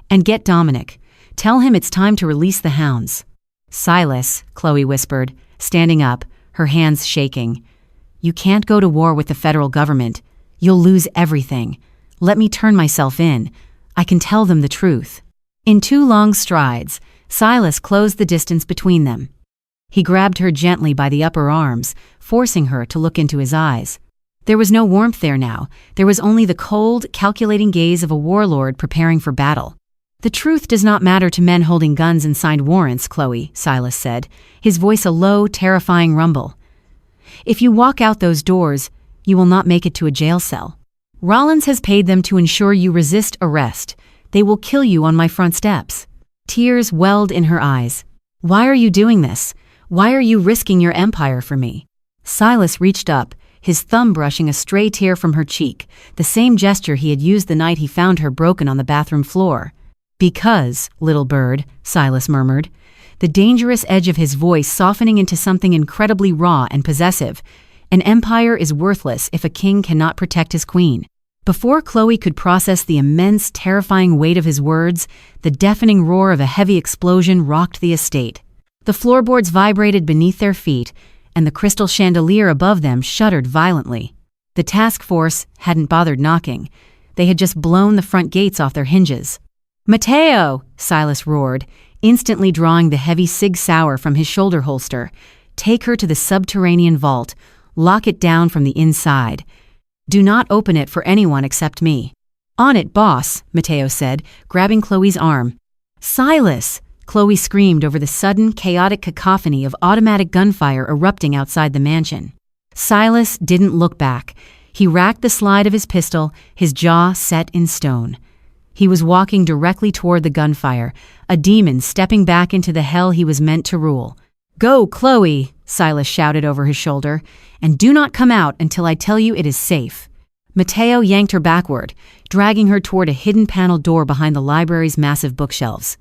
"And get Dominic. Tell him it's time to release the hounds." "Silas," Chloe whispered, standing up, her hands shaking. "You can't go to war with the federal government. You'll lose everything. Let me turn myself in. I can tell them the truth." In 2 long strides, Silas closed the distance between them. He grabbed her gently by the upper arms, forcing her to look into his eyes. There was no warmth there now. There was only the cold, calculating gaze of a warlord preparing for battle. "The truth does not matter to men holding guns and signed warrants, Chloe," Silas said, his voice a low, terrifying rumble. "If you walk out those doors, you will not make it to a jail cell. Rollins has paid them to ensure you resist arrest. They will kill you on my front steps." Tears welled in her eyes. "Why are you doing this? Why are you risking your empire for me?" Silas reached up, his thumb brushing a stray tear from her cheek, the same gesture he had used the night he found her broken on the bathroom floor. "Because, little bird," Silas murmured, the dangerous edge of his voice softening into something incredibly raw and possessive. "An empire is worthless if a king cannot protect his queen." Before Chloe could process the immense, terrifying weight of his words, the deafening roar of a heavy explosion rocked the estate. The floorboards vibrated beneath their feet, and the crystal chandelier above them shuddered violently. The task force hadn't bothered knocking. They had just blown the front gates off their hinges. "Mateo!" Silas roared, instantly drawing the heavy Sig Sauer from his shoulder holster. "Take her to the subterranean vault. Lock it down from the inside. Do not open it for anyone except me." "On it, boss," Mateo said, grabbing Chloe's arm. "Silas!" Chloe screamed over the sudden, chaotic cacophony of automatic gunfire erupting outside the mansion. Silas didn't look back. He racked the slide of his pistol, his jaw set in stone. He was walking directly toward the gunfire, a demon stepping back into the hell he was meant to rule. "Go, Chloe!" Silas shouted over his shoulder, "and do not come out until I tell you it is safe." Mateo yanked her backward, dragging her toward a hidden panel door behind the library's massive bookshelves.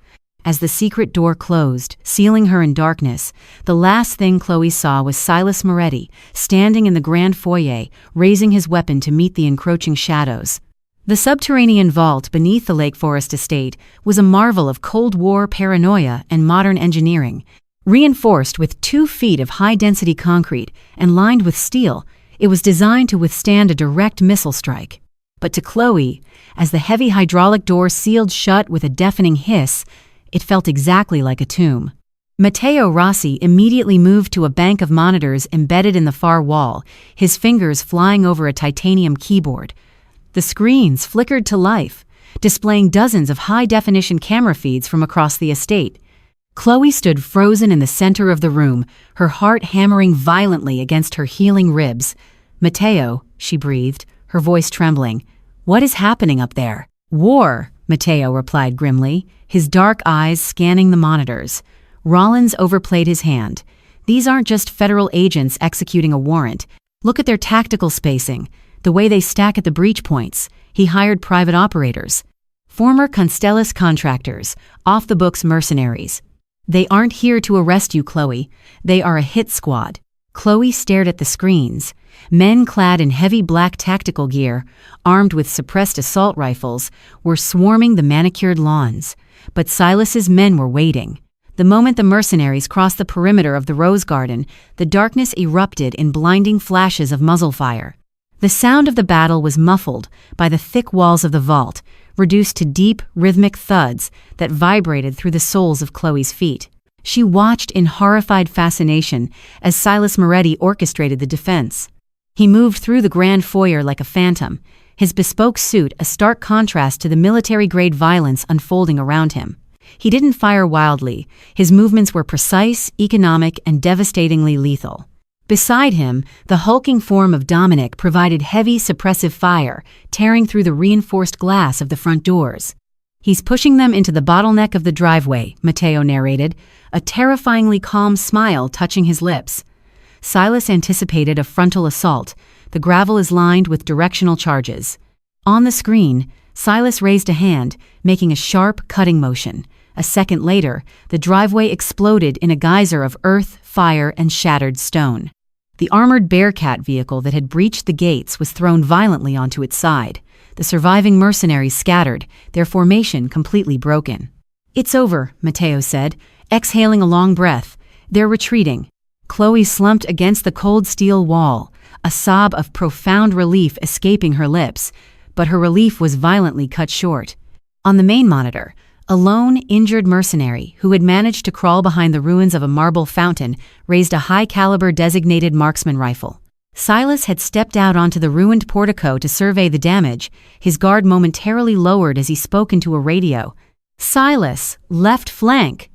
As the secret door closed, sealing her in darkness, the last thing Chloe saw was Silas Moretti, standing in the grand foyer, raising his weapon to meet the encroaching shadows. The subterranean vault beneath the Lake Forest estate was a marvel of Cold War paranoia and modern engineering. Reinforced with 2 feet of high-density concrete and lined with steel, it was designed to withstand a direct missile strike. But to Chloe, as the heavy hydraulic door sealed shut with a deafening hiss, it felt exactly like a tomb. Matteo Rossi immediately moved to a bank of monitors embedded in the far wall, his fingers flying over a titanium keyboard. The screens flickered to life, displaying dozens of high-definition camera feeds from across the estate. Chloe stood frozen in the center of the room, her heart hammering violently against her healing ribs. "Matteo," she breathed, her voice trembling. "What is happening up there?" "War," Matteo replied grimly, his dark eyes scanning the monitors. Rollins overplayed his hand. "These aren't just federal agents executing a warrant. Look at their tactical spacing, the way they stack at the breach points. He hired private operators. Former Constellus contractors, off-the-books mercenaries. They aren't here to arrest you, Chloe. They are a hit squad." Chloe stared at the screens. Men clad in heavy black tactical gear, armed with suppressed assault rifles, were swarming the manicured lawns. But Silas's men were waiting. The moment the mercenaries crossed the perimeter of the Rose Garden, the darkness erupted in blinding flashes of muzzle fire. The sound of the battle was muffled by the thick walls of the vault, reduced to deep, rhythmic thuds that vibrated through the soles of Chloe's feet. She watched in horrified fascination as Silas Moretti orchestrated the defense. He moved through the grand foyer like a phantom, his bespoke suit a stark contrast to the military-grade violence unfolding around him. He didn't fire wildly. His movements were precise, economic, and devastatingly lethal. Beside him, the hulking form of Dominic provided heavy, suppressive fire, tearing through the reinforced glass of the front doors. "He's pushing them into the bottleneck of the driveway," Matteo narrated, a terrifyingly calm smile touching his lips. Silas anticipated a frontal assault. The gravel is lined with directional charges. On the screen, Silas raised a hand, making a sharp, cutting motion. A second later, the driveway exploded in a geyser of earth, fire, and shattered stone. The armored Bearcat vehicle that had breached the gates was thrown violently onto its side. The surviving mercenaries scattered, their formation completely broken. "It's over," Matteo said, exhaling a long breath. "They're retreating." Chloe slumped against the cold steel wall, a sob of profound relief escaping her lips, but her relief was violently cut short. On the main monitor, a lone, injured mercenary who had managed to crawl behind the ruins of a marble fountain raised a high-caliber designated marksman rifle. Silas had stepped out onto the ruined portico to survey the damage, his guard momentarily lowered as he spoke into a radio. "Silas, left flank!"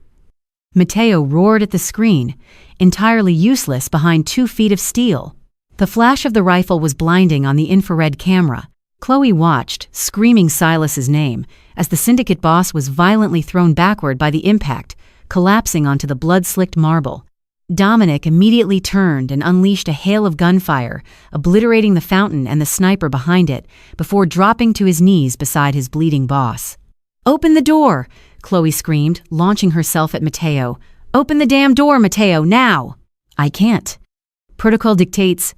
Matteo roared at the screen, entirely useless behind 2 feet of steel. The flash of the rifle was blinding on the infrared camera. Chloe watched, screaming Silas's name, as the syndicate boss was violently thrown backward by the impact, collapsing onto the blood-slicked marble. Dominic immediately turned and unleashed a hail of gunfire, obliterating the fountain and the sniper behind it, before dropping to his knees beside his bleeding boss. "Open the door!" Chloe screamed, launching herself at Mateo. "Open the damn door, Mateo, now!" "I can't. Protocol dictates."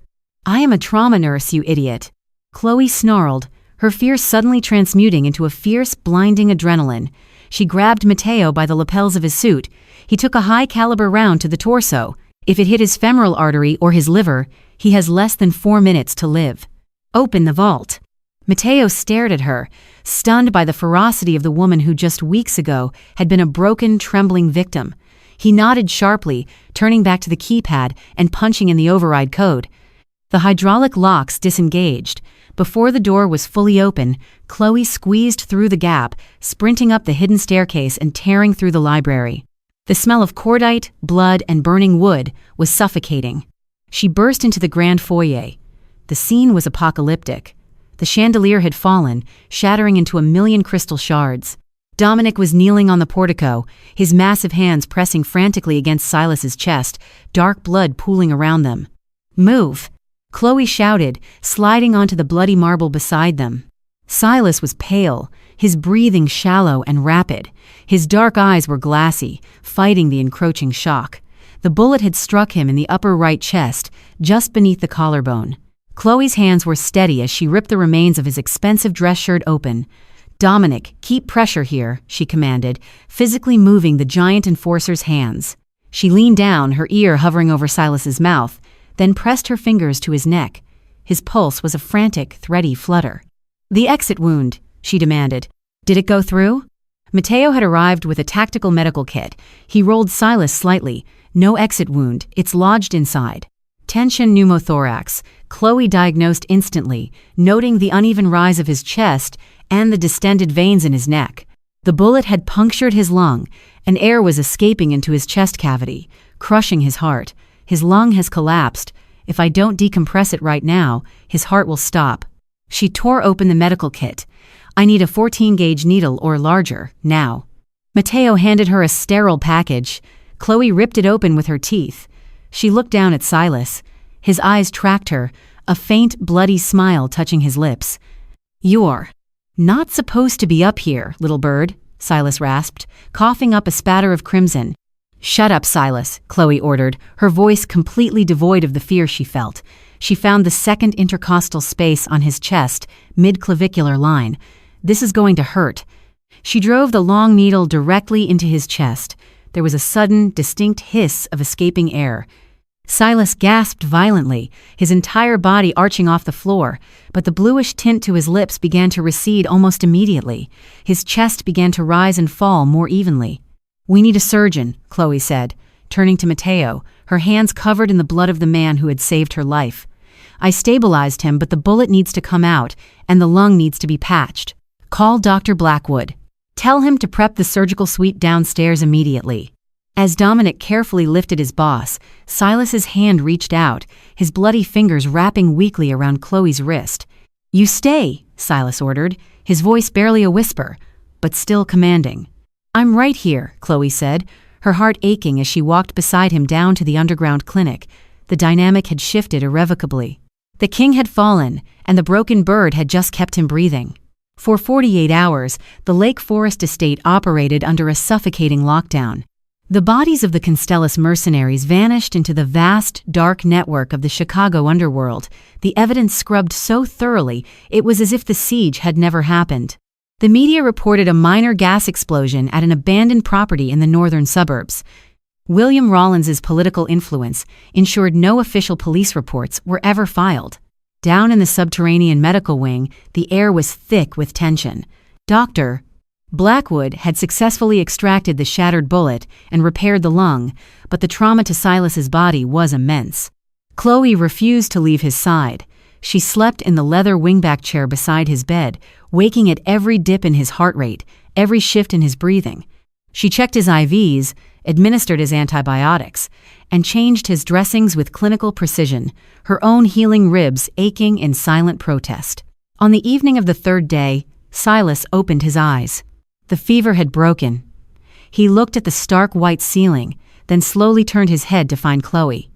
"I am a trauma nurse, you idiot." Chloe snarled, her fear suddenly transmuting into a fierce, blinding adrenaline. She grabbed Mateo by the lapels of his suit. He took a high-caliber round to the torso. If it hit his femoral artery or his liver, he has less than 4 minutes to live. "Open the vault." Mateo stared at her, stunned by the ferocity of the woman who just weeks ago had been a broken, trembling victim. He nodded sharply, turning back to the keypad and punching in the override code. The hydraulic locks disengaged. Before the door was fully open, Chloe squeezed through the gap, sprinting up the hidden staircase and tearing through the library. The smell of cordite, blood, and burning wood was suffocating. She burst into the grand foyer. The scene was apocalyptic. The chandelier had fallen, shattering into a million crystal shards. Dominic was kneeling on the portico, his massive hands pressing frantically against Silas's chest, dark blood pooling around them. "Move!" Chloe shouted, sliding onto the bloody marble beside them. Silas was pale, his breathing shallow and rapid. His dark eyes were glassy, fighting the encroaching shock. The bullet had struck him in the upper right chest, just beneath the collarbone. Chloe's hands were steady as she ripped the remains of his expensive dress shirt open. "Dominic, keep pressure here," she commanded, physically moving the giant enforcer's hands. She leaned down, her ear hovering over Silas's mouth, then pressed her fingers to his neck. His pulse was a frantic, thready flutter. "The exit wound," she demanded. "Did it go through?" Mateo had arrived with a tactical medical kit. He rolled Silas slightly. "No exit wound, it's lodged inside." "Tension pneumothorax," Chloe diagnosed instantly, noting the uneven rise of his chest and the distended veins in his neck. The bullet had punctured his lung, and air was escaping into his chest cavity, crushing his heart. "His lung has collapsed. If I don't decompress it right now, his heart will stop." She tore open the medical kit. "I need a 14-gauge needle or larger, now." Mateo handed her a sterile package. Chloe ripped it open with her teeth. She looked down at Silas. His eyes tracked her, a faint, bloody smile touching his lips. "You're not supposed to be up here, little bird," Silas rasped, coughing up a spatter of crimson. "Shut up, Silas," Chloe ordered, her voice completely devoid of the fear she felt. She found the second intercostal space on his chest, mid-clavicular line. "This is going to hurt." She drove the long needle directly into his chest. There was a sudden, distinct hiss of escaping air. Silas gasped violently, his entire body arching off the floor, but the bluish tint to his lips began to recede almost immediately. His chest began to rise and fall more evenly. "We need a surgeon," Chloe said, turning to Mateo, her hands covered in the blood of the man who had saved her life. "I stabilized him, but the bullet needs to come out, and the lung needs to be patched. Call Dr. Blackwood. Tell him to prep the surgical suite downstairs immediately." As Dominic carefully lifted his boss, Silas's hand reached out, his bloody fingers wrapping weakly around Chloe's wrist. "You stay," Silas ordered, his voice barely a whisper, but still commanding. "I'm right here," Chloe said, her heart aching as she walked beside him down to the underground clinic. The dynamic had shifted irrevocably. The king had fallen, and the broken bird had just kept him breathing. For 48 hours, the Lake Forest estate operated under a suffocating lockdown. The bodies of the Constellus mercenaries vanished into the vast, dark network of the Chicago underworld, the evidence scrubbed so thoroughly it was as if the siege had never happened. The media reported a minor gas explosion at an abandoned property in the northern suburbs. William Rawlins's political influence ensured no official police reports were ever filed. Down in the subterranean medical wing, the air was thick with tension. Dr. Blackwood had successfully extracted the shattered bullet and repaired the lung, but the trauma to Silas's body was immense. Chloe refused to leave his side. She slept in the leather wingback chair beside his bed, waking at every dip in his heart rate, every shift in his breathing. She checked his IVs, administered his antibiotics, and changed his dressings with clinical precision, her own healing ribs aching in silent protest. On the evening of the third day, Silas opened his eyes. The fever had broken. He looked at the stark white ceiling, then slowly turned his head to find Chloe.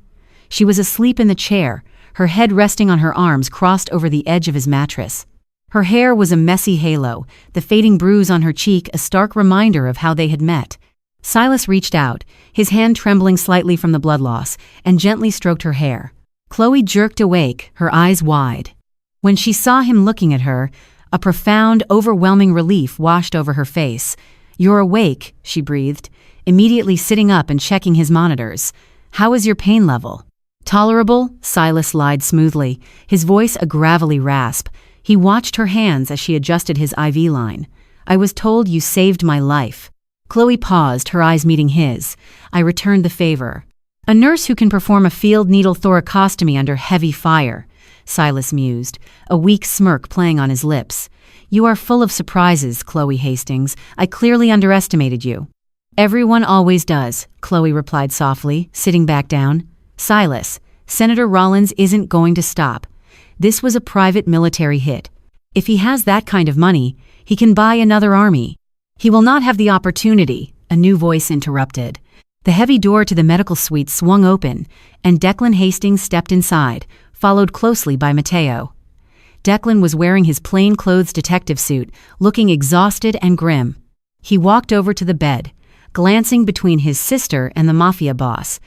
She was asleep in the chair, her head resting on her arms crossed over the edge of his mattress. Her hair was a messy halo, the fading bruise on her cheek a stark reminder of how they had met. Silas reached out, his hand trembling slightly from the blood loss, and gently stroked her hair. Chloe jerked awake, her eyes wide. When she saw him looking at her, a profound, overwhelming relief washed over her face. "You're awake," she breathed, immediately sitting up and checking his monitors. "How is your pain level?" "Tolerable," Silas lied smoothly, his voice a gravelly rasp. He watched her hands as she adjusted his IV line. "I was told you saved my life." Chloe paused, her eyes meeting his. "I returned the favor." "A nurse who can perform a field needle thoracostomy under heavy fire," Silas mused, a weak smirk playing on his lips. "You are full of surprises, Chloe Hastings. I clearly underestimated you." "Everyone always does," Chloe replied softly, sitting back down. "Silas, Senator Rollins isn't going to stop. This was a private military hit. If he has that kind of money, he can buy another army." "He will not have the opportunity," a new voice interrupted. The heavy door to the medical suite swung open, and Declan Hastings stepped inside, followed closely by Mateo. Declan was wearing his plainclothes detective suit, looking exhausted and grim. He walked over to the bed, glancing between his sister and the Mafia boss.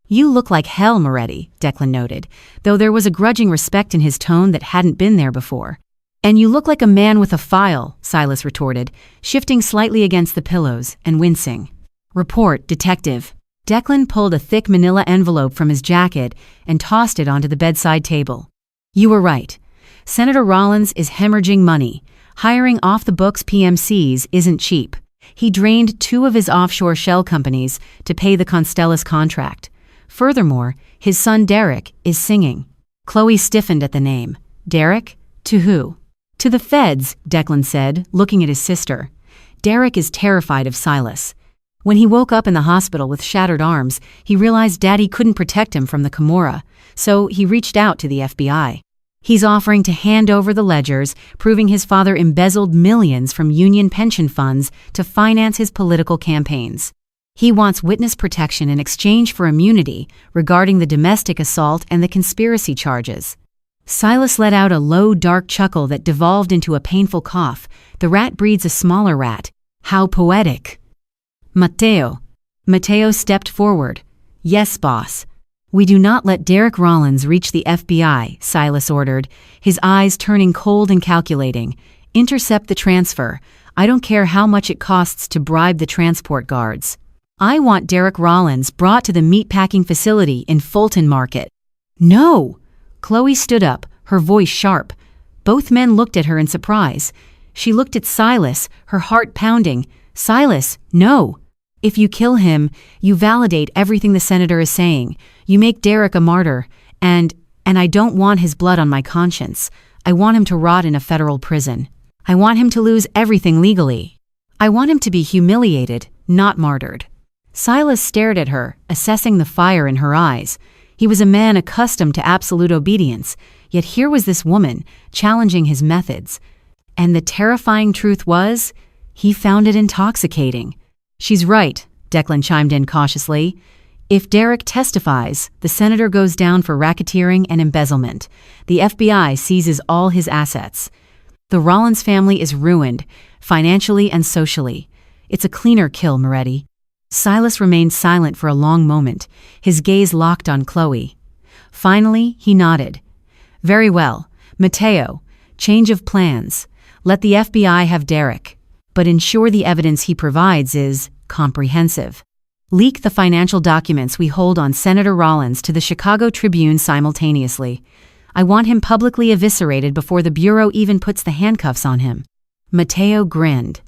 "You look like hell, Moretti," Declan noted, though there was a grudging respect in his tone that hadn't been there before. "And you look like a man with a file," Silas retorted, shifting slightly against the pillows and wincing. "Report, detective." Declan pulled a thick manila envelope from his jacket and tossed it onto the bedside table. "You were right. Senator Rollins is hemorrhaging money. Hiring off-the-books PMCs isn't cheap. He drained 2 of his offshore shell companies to pay the Constellas contract. Furthermore, his son Derek is singing." Chloe stiffened at the name. "Derek? To who?" "To the feds," Declan said, looking at his sister. "Derek is terrified of Silas. When he woke up in the hospital with shattered arms, he realized Daddy couldn't protect him from the Camorra, so he reached out to the FBI. He's offering to hand over the ledgers, proving his father embezzled millions from union pension funds to finance his political campaigns. He wants witness protection in exchange for immunity regarding the domestic assault and the conspiracy charges." Silas let out a low, dark chuckle that devolved into a painful cough. "The rat breeds a smaller rat. How poetic." Mateo stepped forward. "Yes, boss." "We do not let Derek Rollins reach the FBI," Silas ordered, his eyes turning cold and calculating. "Intercept the transfer. I don't care how much it costs to bribe the transport guards. I want Derek Rollins brought to the meatpacking facility in Fulton Market." "No!" Chloe stood up, her voice sharp. Both men looked at her in surprise. She looked at Silas, her heart pounding. "Silas, no! If you kill him, you validate everything the senator is saying. You make Derek a martyr, and I don't want his blood on my conscience. I want him to rot in a federal prison. I want him to lose everything legally. I want him to be humiliated, not martyred." Silas stared at her, assessing the fire in her eyes. He was a man accustomed to absolute obedience, yet here was this woman, challenging his methods. And the terrifying truth was, he found it intoxicating. "She's right," Declan chimed in cautiously. "If Derek testifies, the senator goes down for racketeering and embezzlement. The FBI seizes all his assets. The Rollins family is ruined, financially and socially. It's a cleaner kill, Moretti." Silas remained silent for a long moment, his gaze locked on Chloe. Finally, he nodded. "Very well. Mateo, change of plans. Let the FBI have Derek, but ensure the evidence he provides is comprehensive. Leak the financial documents we hold on Senator Rollins to the Chicago Tribune simultaneously. I want him publicly eviscerated before the Bureau even puts the handcuffs on him." Mateo grinned.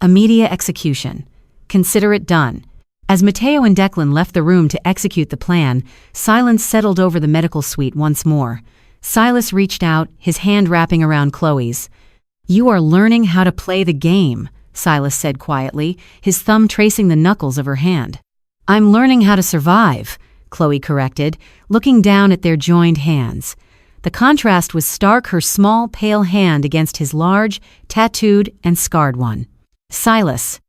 "Immediate execution. Consider it done." As Mateo and Declan left the room to execute the plan, silence settled over the medical suite once more. Silas reached out, his hand wrapping around Chloe's. "You are learning how to play the game," Silas said quietly, his thumb tracing the knuckles of her hand. "I'm learning how to survive," Chloe corrected, looking down at their joined hands. The contrast was stark, her small, pale hand against his large, tattooed, and scarred one. Silas.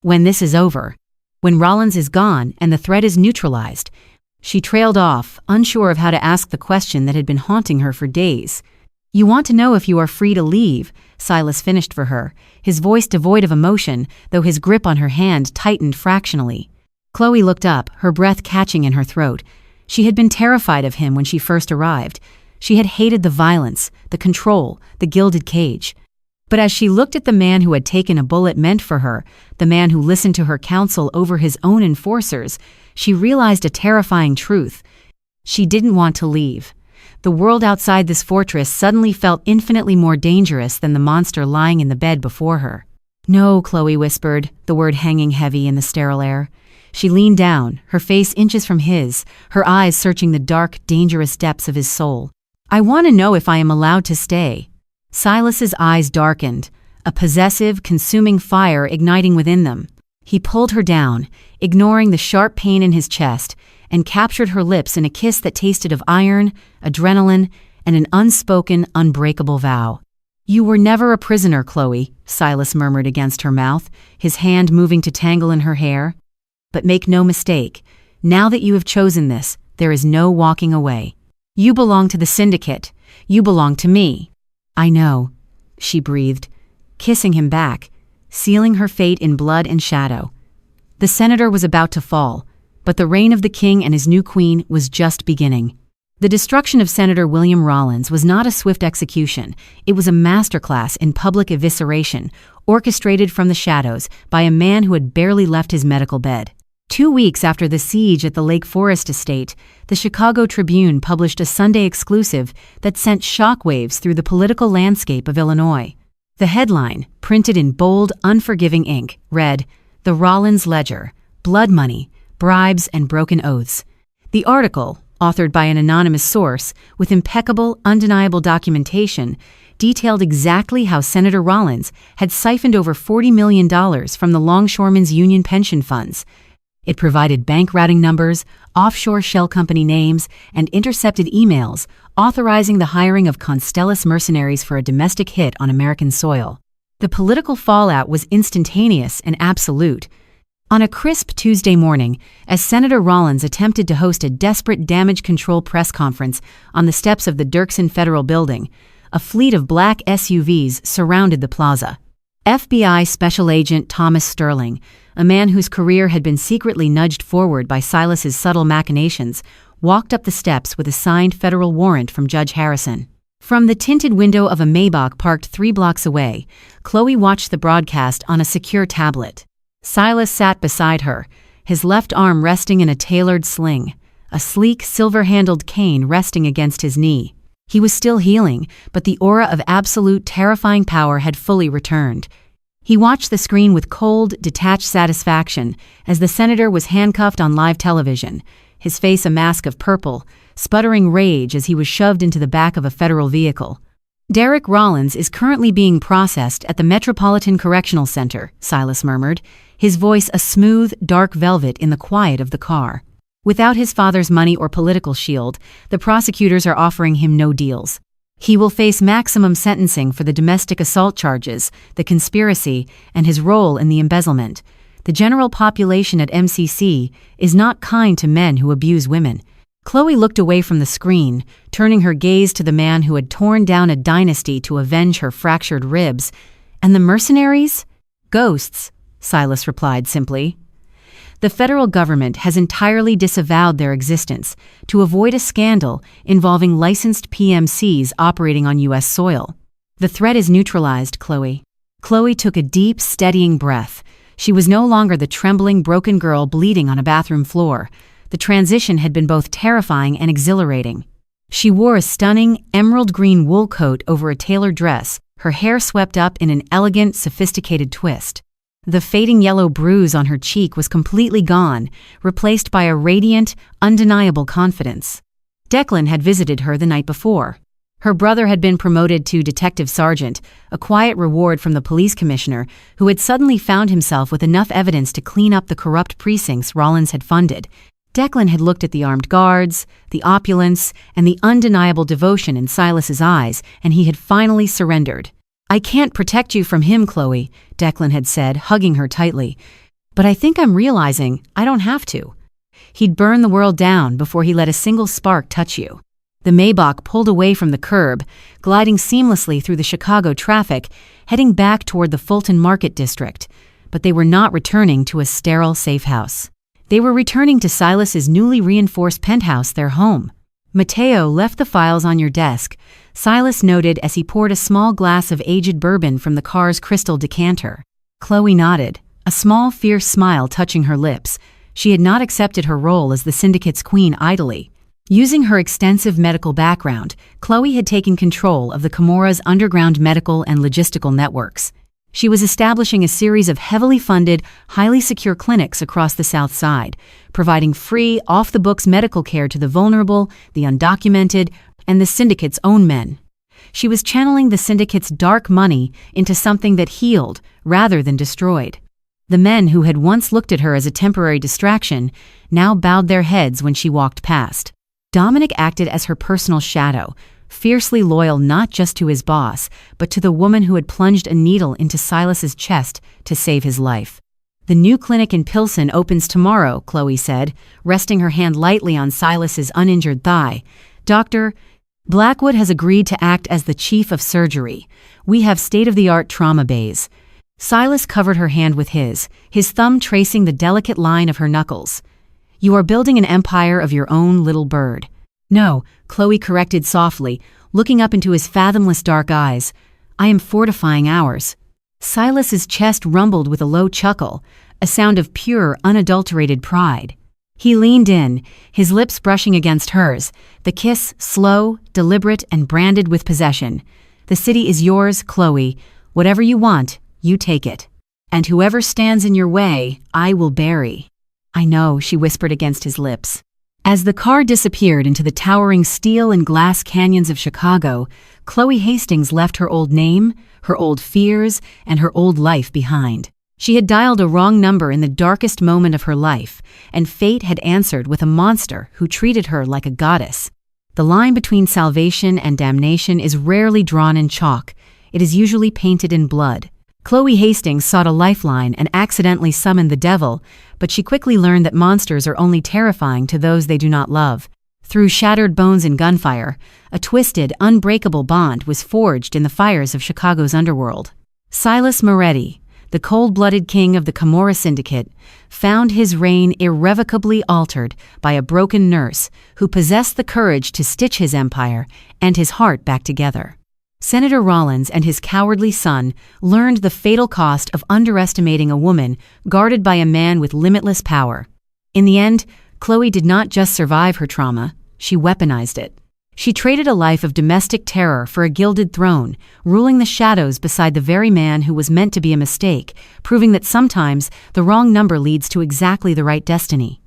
When this is over. When Rollins is gone and the threat is neutralized. She trailed off, unsure of how to ask the question that had been haunting her for days. You want to know if you are free to leave, Silas finished for her, his voice devoid of emotion, though his grip on her hand tightened fractionally. Chloe looked up, her breath catching in her throat. She had been terrified of him when she first arrived. She had hated the violence, the control, the gilded cage. But as she looked at the man who had taken a bullet meant for her, the man who listened to her counsel over his own enforcers, she realized a terrifying truth. She didn't want to leave. The world outside this fortress suddenly felt infinitely more dangerous than the monster lying in the bed before her. No, Chloe whispered, the word hanging heavy in the sterile air. She leaned down, her face inches from his, her eyes searching the dark, dangerous depths of his soul. I want to know if I am allowed to stay. Silas's eyes darkened, a possessive, consuming fire igniting within them. He pulled her down, ignoring the sharp pain in his chest, and captured her lips in a kiss that tasted of iron, adrenaline, and an unspoken, unbreakable vow. You were never a prisoner, Chloe, Silas murmured against her mouth, his hand moving to tangle in her hair. But make no mistake, now that you have chosen this, there is no walking away. You belong to the syndicate. You belong to me. I know, she breathed, kissing him back, sealing her fate in blood and shadow. The senator was about to fall, but the reign of the king and his new queen was just beginning. The destruction of Senator William Rollins was not a swift execution. It was a masterclass in public evisceration, orchestrated from the shadows by a man who had barely left his medical bed. 2 weeks after the siege at the Lake Forest estate, the Chicago Tribune published a Sunday exclusive that sent shockwaves through the political landscape of Illinois. The headline, printed in bold, unforgiving ink, read, "The Rollins Ledger, Blood Money, Bribes and Broken Oaths." The article, authored by an anonymous source with impeccable, undeniable documentation, detailed exactly how Senator Rollins had siphoned over $40 million from the Longshoremen's Union pension funds. It provided bank routing numbers, offshore shell company names, and intercepted emails authorizing the hiring of Constellus mercenaries for a domestic hit on American soil. The political fallout was instantaneous and absolute. On a crisp Tuesday morning, as Senator Rollins attempted to host a desperate damage control press conference on the steps of the Dirksen Federal Building, a fleet of black SUVs surrounded the plaza. FBI Special Agent Thomas Sterling, a man whose career had been secretly nudged forward by Silas's subtle machinations, walked up the steps with a signed federal warrant from Judge Harrison. From the tinted window of a Maybach parked 3 blocks away, Chloe watched the broadcast on a secure tablet. Silas sat beside her, his left arm resting in a tailored sling, a sleek, silver-handled cane resting against his knee. He was still healing, but the aura of absolute, terrifying power had fully returned. He watched the screen with cold, detached satisfaction as the senator was handcuffed on live television, his face a mask of purple, sputtering rage as he was shoved into the back of a federal vehicle. Derek Rollins is currently being processed at the Metropolitan Correctional Center, Silas murmured, his voice a smooth, dark velvet in the quiet of the car. Without his father's money or political shield, the prosecutors are offering him no deals. He will face maximum sentencing for the domestic assault charges, the conspiracy, and his role in the embezzlement. The general population at MCC is not kind to men who abuse women. Chloe looked away from the screen, turning her gaze to the man who had torn down a dynasty to avenge her fractured ribs. And the mercenaries? Ghosts, Silas replied simply. The federal government has entirely disavowed their existence to avoid a scandal involving licensed PMCs operating on U.S. soil. The threat is neutralized, Chloe. Chloe took a deep, steadying breath. She was no longer the trembling, broken girl bleeding on a bathroom floor. The transition had been both terrifying and exhilarating. She wore a stunning, emerald green wool coat over a tailored dress, her hair swept up in an elegant, sophisticated twist. The fading yellow bruise on her cheek was completely gone, replaced by a radiant, undeniable confidence. Declan had visited her the night before. Her brother had been promoted to detective sergeant, a quiet reward from the police commissioner, who had suddenly found himself with enough evidence to clean up the corrupt precincts Rollins had funded. Declan had looked at the armed guards, the opulence, and the undeniable devotion in Silas's eyes, and he had finally surrendered. "I can't protect you from him, Chloe," Declan had said, hugging her tightly. "But I think I'm realizing I don't have to. He'd burn the world down before he let a single spark touch you." The Maybach pulled away from the curb, gliding seamlessly through the Chicago traffic, heading back toward the Fulton Market District. But they were not returning to a sterile safe house. They were returning to Silas's newly reinforced penthouse, their home. "Mateo left the files on your desk," Silas noted as he poured a small glass of aged bourbon from the car's crystal decanter. Chloe nodded, a small, fierce smile touching her lips. She had not accepted her role as the syndicate's queen idly. Using her extensive medical background, Chloe had taken control of the Comora's underground medical and logistical networks. She was establishing a series of heavily funded, highly secure clinics across the South Side, providing free, off-the-books medical care to the vulnerable, the undocumented, and the syndicate's own men. She was channeling the syndicate's dark money into something that healed rather than destroyed. The men who had once looked at her as a temporary distraction now bowed their heads when she walked past. Dominic acted as her personal shadow, fiercely loyal not just to his boss, but to the woman who had plunged a needle into Silas's chest to save his life. "The new clinic in Pilsen opens tomorrow," Chloe said, resting her hand lightly on Silas's uninjured thigh. "Dr. Blackwood has agreed to act as the chief of surgery. We have state-of-the-art trauma bays." Silas covered her hand with his thumb tracing the delicate line of her knuckles. "You are building an empire of your own, little bird." "No," Chloe corrected softly, looking up into his fathomless dark eyes. "I am fortifying ours." Silas's chest rumbled with a low chuckle, a sound of pure, unadulterated pride. He leaned in, his lips brushing against hers, the kiss slow, deliberate, and branded with possession. "The city is yours, Chloe. Whatever you want, you take it. And whoever stands in your way, I will bury." "I know," she whispered against his lips. As the car disappeared into the towering steel and glass canyons of Chicago, Chloe Hastings left her old name, her old fears, and her old life behind. She had dialed a wrong number in the darkest moment of her life, and fate had answered with a monster who treated her like a goddess. The line between salvation and damnation is rarely drawn in chalk. It is usually painted in blood. Chloe Hastings sought a lifeline and accidentally summoned the devil, but she quickly learned that monsters are only terrifying to those they do not love. Through shattered bones and gunfire, a twisted, unbreakable bond was forged in the fires of Chicago's underworld. Silas Moretti, the cold-blooded king of the Camorra Syndicate, found his reign irrevocably altered by a broken nurse who possessed the courage to stitch his empire and his heart back together. Senator Rollins and his cowardly son learned the fatal cost of underestimating a woman guarded by a man with limitless power. In the end, Chloe did not just survive her trauma, she weaponized it. She traded a life of domestic terror for a gilded throne, ruling the shadows beside the very man who was meant to be a mistake, proving that sometimes the wrong number leads to exactly the right destiny.